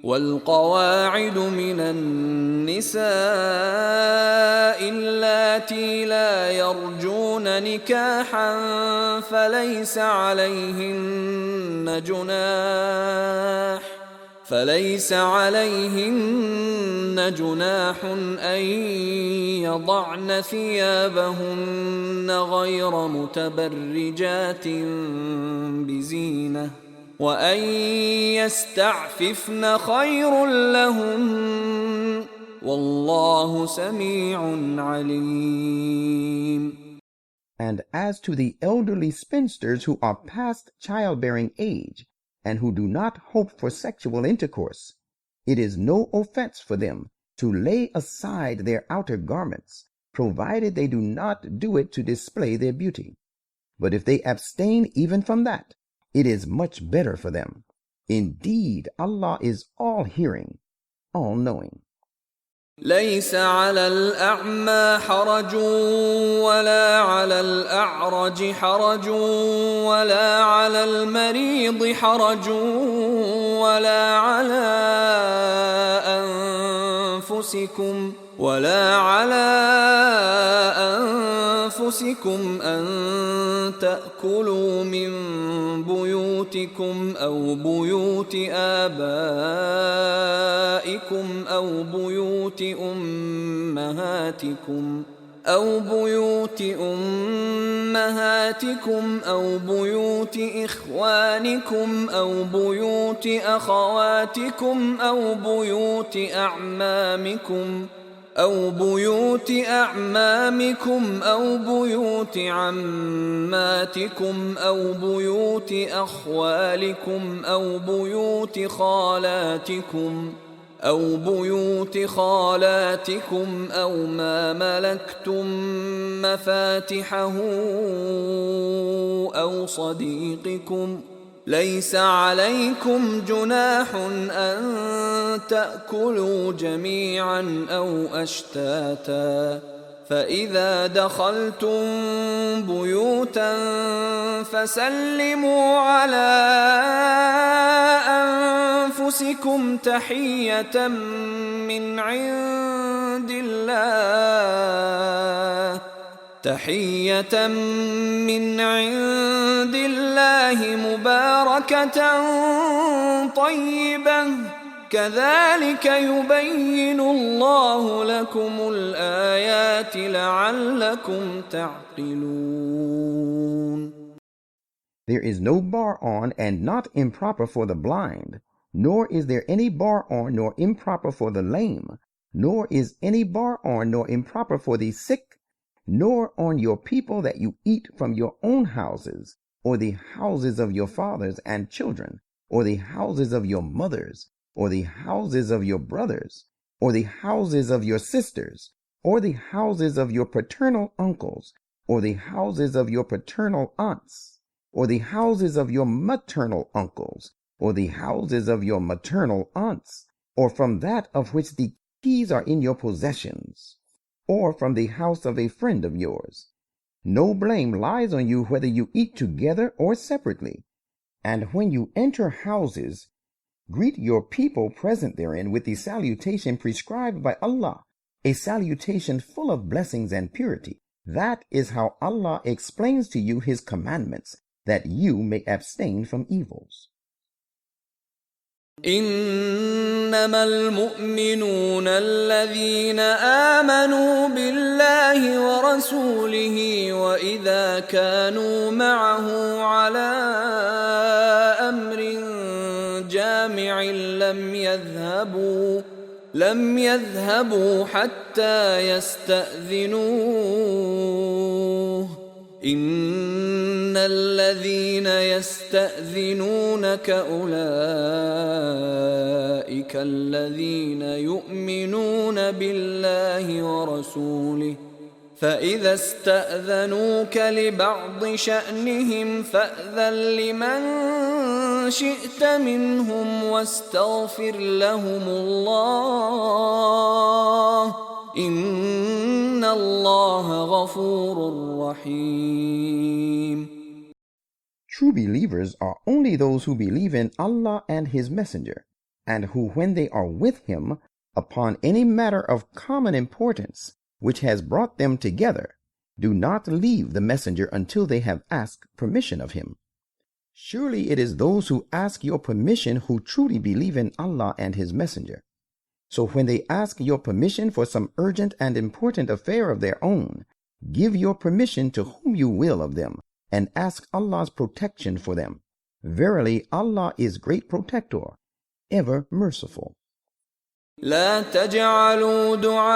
والقواعد من النساء اللاتي لا يرجون نكاحا فليس عليهن جناح أن يضعن ثيابهن غير متبرجات بزينة وأن يستعففن خير لهن والله سميع عليم. And as to the elderly spinsters who are past childbearing age, and who do not hope for sexual intercourse, it is no offense for them to lay aside their outer garments, provided they do not do it to display their beauty. But if they abstain even from that, it is much better for them. Indeed, Allah is all-hearing, all-knowing. ليس على الأعمى حرج ولا على الأعرج حرج ولا على المريض حرج ولا على أنفسكم أن تأكلوا من بيوتكم أو بيوت آبائكم أو بيوت أمهاتكم أو بيوت إخوانكم أو بيوت أخواتكم أو بيوت أعمامكم أو بيوت عماتكم أو بيوت أخوالكم أو بيوت خالاتكم أو ما ملكتم مفاتحه أو صديقكم ليس عليكم جناح أن تأكلوا جميعا أو أشتاتا فإذا دخلتم بيوتا فسلموا على أنفسكم تحية من عند الله مباركة طيبة كذلك يبين الله لكم الآيات لعلكم تعقلون. There is no bar on and not improper for the blind, nor is there any bar on nor improper for the lame, nor is any bar on nor improper for the sick, nor on your people that you eat from your own houses, or the houses of your fathers and children, or the houses of your mothers, or the houses of your brothers, or the houses of your sisters, or the houses of your paternal uncles, or the houses of your paternal aunts, or the houses of your maternal uncles, or the houses of your maternal aunts, or from that of which the keys are in your possessions, or from the house of a friend of yours. No blame lies on you whether you eat together or separately. And when you enter houses, greet your people present therein with the salutation prescribed by Allah, a salutation full of blessings and purity. That is how Allah explains to you His commandments, that you may abstain from evils. إنما المؤمنون الذين آمنوا بالله ورسوله وإذا كانوا معه على أمر جامع لم يذهبوا حتى يستأذنوه إن الذين يستأذنونك أولئك الذين يؤمنون بالله ورسوله فإذا استأذنوك لبعض شأنهم فأذن لمن شئت منهم واستغفر لهم الله إن الله غفور رحيم. True believers are only those who believe in Allah and His Messenger, and who, when they are with Him upon any matter of common importance which has brought them together, do not leave the Messenger until they have asked permission of him. Surely it is those who ask your permission who truly believe in Allah and His Messenger. So when they ask your permission for some urgent and important affair of their own, give your permission to whom you will of them, and ask Allah's protection for them. Verily, Allah is great protector, ever merciful. لا تجعلوا دعاء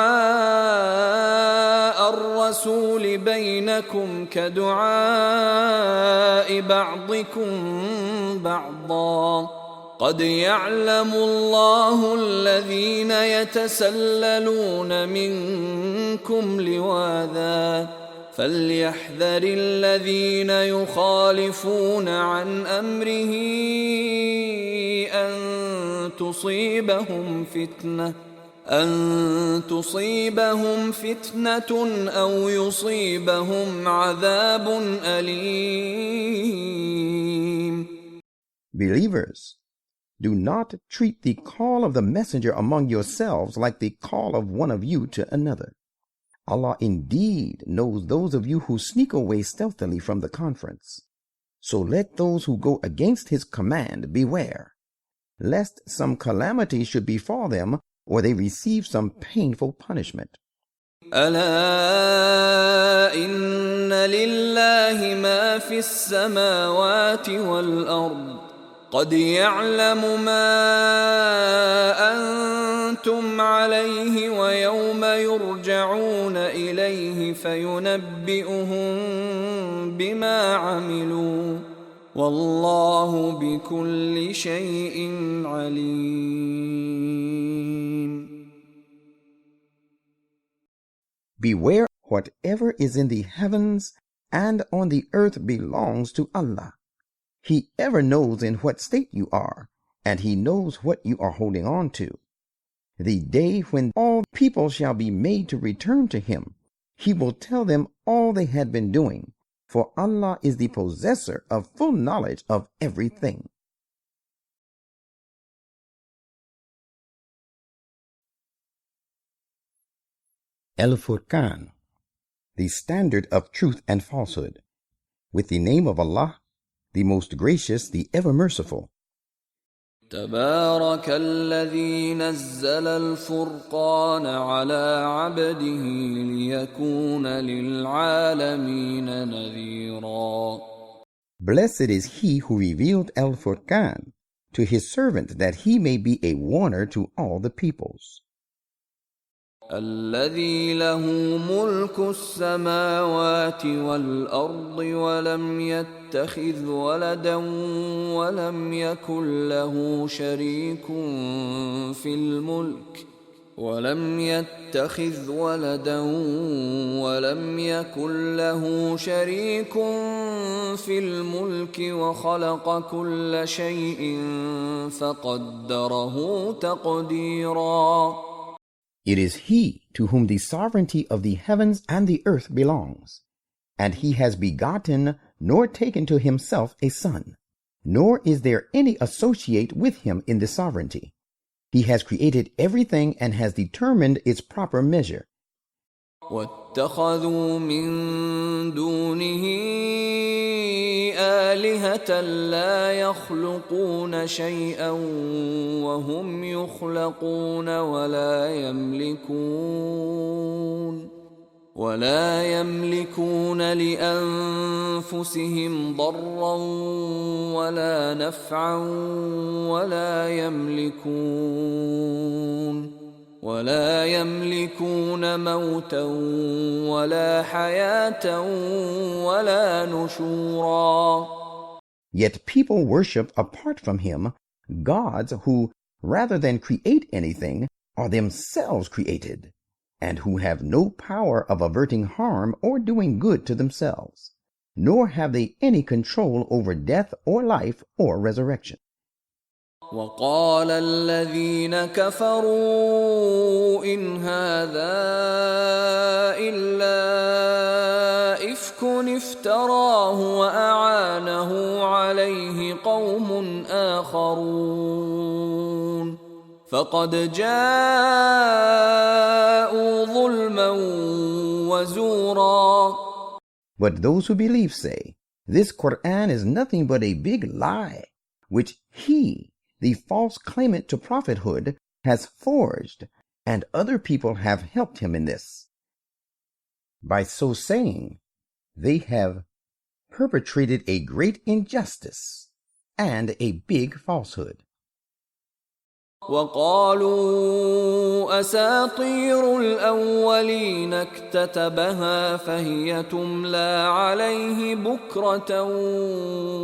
الرسول بينكم كدعاء بعضكم بعضا قد يعلم الله الذين يتسللون منكم لواذا فليحذر الذين يخالفون عن أمره أن تصيبهم فتنة أو يصيبهم عذاب أليم. Believers, do not treat the call of the messenger among yourselves like the call of one of you to another. Allah indeed knows those of you who sneak away stealthily from the conference. So let those who go against His command beware, lest some calamity should befall them or they receive some painful punishment. ألا إن لله ما في السماوات والأرض قد يعلم ما أنتم عليه ويوم يرجعون إليه فينبئهم بما عملوا والله بكل شيء عليم. Beware, whatever is in the heavens and on the earth belongs to Allah. He ever knows in what state you are, and He knows what you are holding on to. The day when all people shall be made to return to Him, He will tell them all they had been doing, for Allah is the possessor of full knowledge of everything. Al-Furqan, the standard of truth and falsehood. With the name of Allah, the most gracious, the ever merciful. تبارك الذي نزل الفرقان على عبده ليكون للعالمين نذيرا. Blessed is he who revealed Al-Furqan to his servant that he may be a warner to all the peoples. الذي له ملك السماوات والأرض ولم يتخذ ولدا ولم يكن له شريك في الملك وخلق كل شيء فقدره تقديرا. It is he to whom the sovereignty of the heavens and the earth belongs, and he has begotten nor taken to himself a son, nor is there any associate with him in the sovereignty. He has created everything and has determined its proper measure. واتخذوا من دونه آلهة لا يخلقون شيئا وهم يخلقون ولا يملكون لأنفسهم ضرا ولا نفعا ولا يملكون موتا ولا حياة ولا نشورا. Yet people worship apart from him gods who, rather than create anything, are themselves created, and who have no power of averting harm or doing good to themselves, nor have they any control over death or life or resurrection. وقال الذين كفروا إن هذا إلا إفك افتراه وأعانه عليه قوم آخرون فقد جاءوا ظلما وزورا. But those who believe say, this Quran is nothing but a big lie, which he, the false claimant to prophethood, has forged, and other people have helped him in this. By so saying, they have perpetrated a great injustice and a big falsehood. وقالوا أساطير الأولين اكتتبها فهي تملى عليه بكرة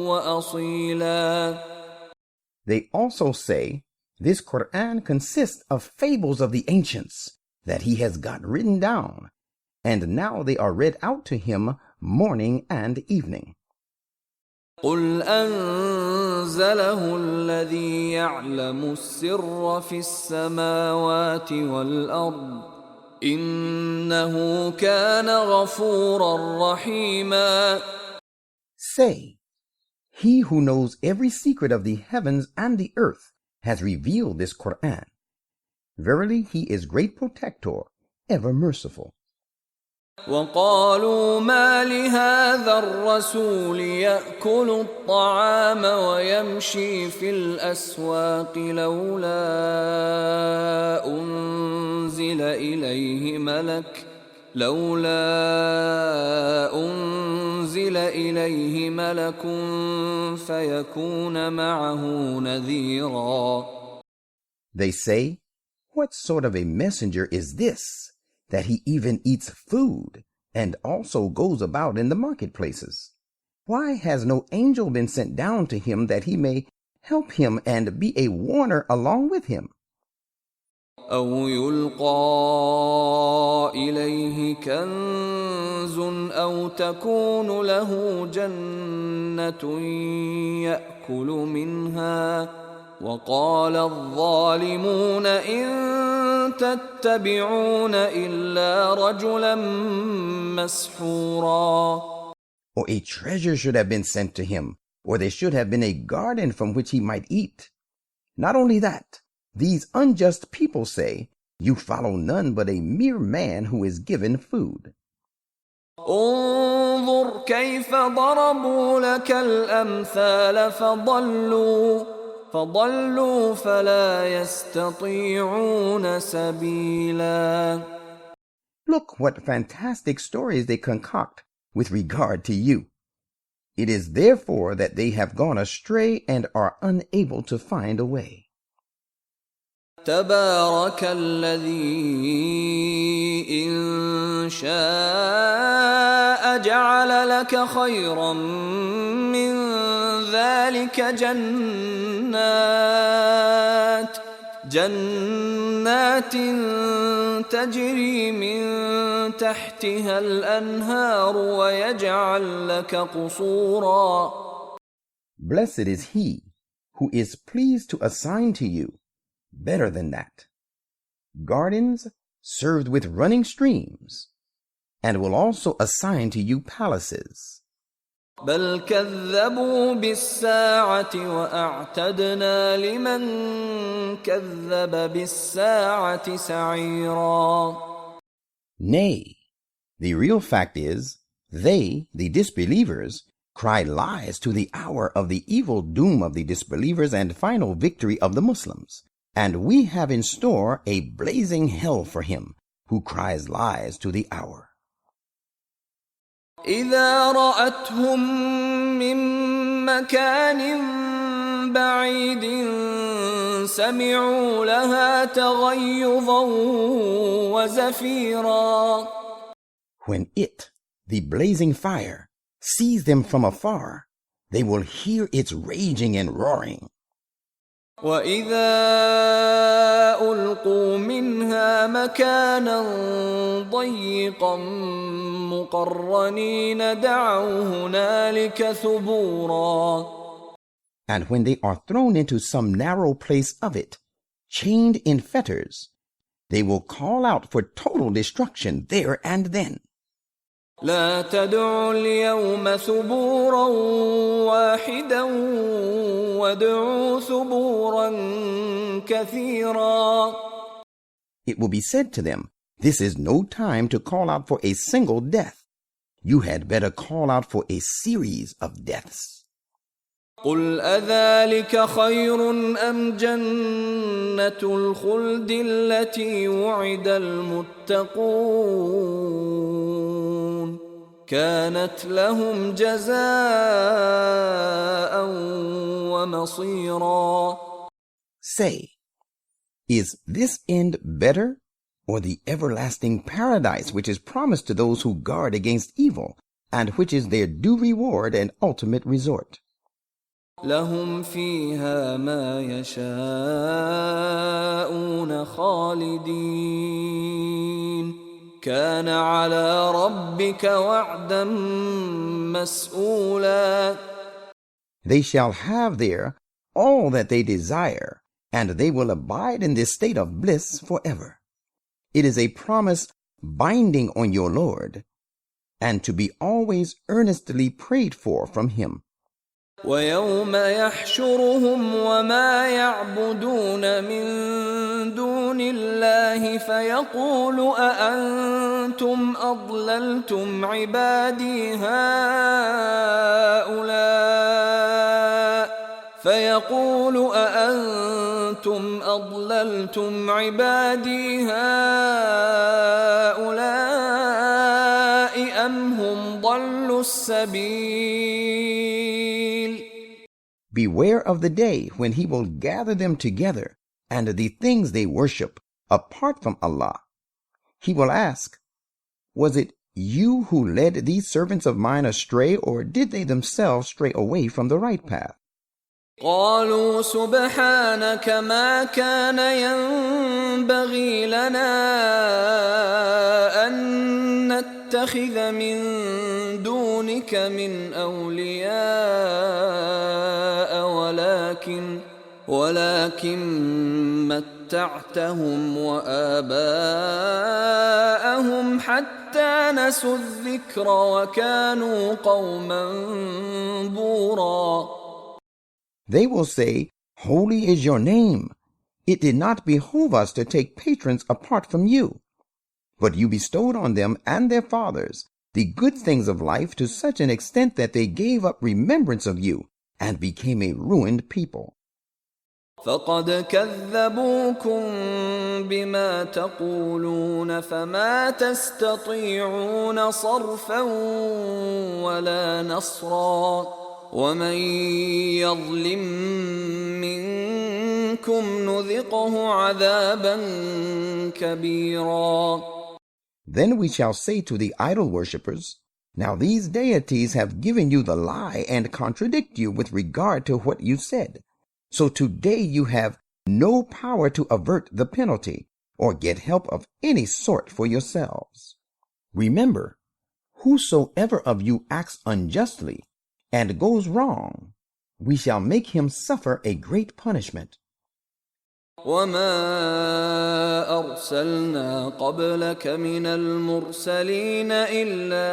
وأصيلا. They also say, this Quran consists of fables of the ancients that he has got written down, and now they are read out to him morning and evening. قل أنزله الذي يعلم السر في السماوات والأرض إنه كان غفورا رحيما. Say, he who knows every secret of the heavens and the earth has revealed this Quran. Verily, he is great protector, ever merciful. وقالوا ما لهذا الرسول يأكل الطعام ويمشي في الأسواق لولا أنزل إليه ملك فيكون معه نذيرا. They say, what sort of a messenger is this, that he even eats food and also goes about in the marketplaces? Why has no angel been sent down to him that he may help him and be a warner along with him? أو يلقى إليه كنز أو تكون له جنة يأكل منها وقال الظالمون إن تتبعون إلا رجلا مسحورا. Or a treasure should have been sent to him, or there should have been a garden from which he might eat. Not only that, these unjust people say, you follow none but a mere man who is given food. انظر كيف ضربوا لك الأمثال فضلوا فلا يستطيعون سبيلا. Look what fantastic stories they concoct with regard to you. It is therefore that they have gone astray and are unable to find a way. تبارك الذي إن شاء جعل لك خيرا من ذلك جنات تجري من تحتها الأنهار ويجعل لك قصورا. Blessed is he who is pleased to assign to you better than that, gardens served with running streams, and will also assign to you palaces. بل كذبوا بالساعة وأعتدنا لمن كذب بالساعة سعيرا. Nay, the real fact is, they, the disbelievers, cry lies to the hour of the evil doom of the disbelievers and final victory of the Muslims. And we have in store a blazing hell for him who cries lies to the hour. إذا رأتهم من مكان بعيد سمعوا لها تغيظا وزفيرا. When it, the blazing fire, sees them from afar, they will hear its raging and roaring. وَإِذَا أُلْقُوا مِنْهَا مَكَانًا ضَيِّقًا مُقَرَّنِينَ دَعَوْا هُنَالِكَ ثُبُورًا. And when they are thrown into some narrow place of it, chained in fetters, they will call out for total destruction there and then. لا تدعوا اليوم ثبورا واحدا وادعوا ثبورا كثيرا. It will be said to them, this is no time to call out for a single death. You had better call out for a series of deaths. قل أذلك خير أم جنة الخلد التي وعد المتقون كانت لهم جزاء ومصيرا. Say, is this end better, or the everlasting paradise which is promised to those who guard against evil, and which is their due reward and ultimate resort? لهم فيها ما يشاءون خالدين كان على ربك وعدا مسئولا. They shall have there all that they desire, and they will abide in this state of bliss forever. It is a promise binding on your Lord, and to be always earnestly prayed for from him. ويوم يحشرهم وما يعبدون من دون الله فيقول أأنتم أضللتم عبادي هؤلاء أم هم ضلوا السبيل. Beware of the day when he will gather them together and the things they worship apart from Allah. He will ask, was it you who led these servants of mine astray, or did they themselves stray away from the right path? قالوا سبحانك ما كان ينبغي لنا أن نتخذ من دونك من أولياء ولكن متعتهم وآباءهم حتى نسوا الذكر وكانوا قوما بورا. They will say, Holy is your name. It did not behoove us to take patrons apart from you. But you bestowed on them and their fathers the good things of life to such an extent that they gave up remembrance of you and became a ruined people. فقد كذبوكم بما تقولون فما تستطيعون صرفا ولا نصرا ومن يظلم منكم نذقه عذابا كبيرا. Then we shall say to the idol worshippers, Now these deities have given you the lie and contradict you with regard to what you said. So today you have no power to avert the penalty or get help of any sort for yourselves. Remember, whosoever of you acts unjustly and goes wrong, we shall make him suffer a great punishment. وما أرسلنا قبلك من المرسلين إلا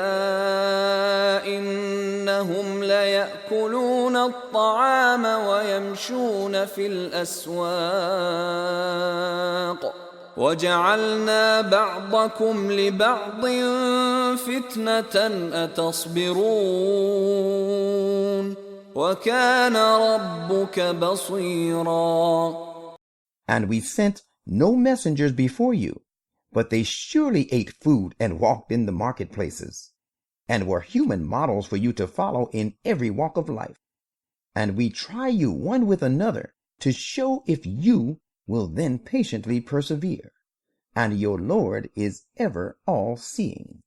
إنهم ليأكلون الطعام ويمشون في الأسواق وجعلنا بعضكم لبعض فتنة أتصبرون وكان ربك بصيرا. And we sent no messengers before you, but they surely ate food and walked in the marketplaces, and were human models for you to follow in every walk of life. And we try you one with another to show if you will then patiently persevere. And your Lord is ever all-seeing.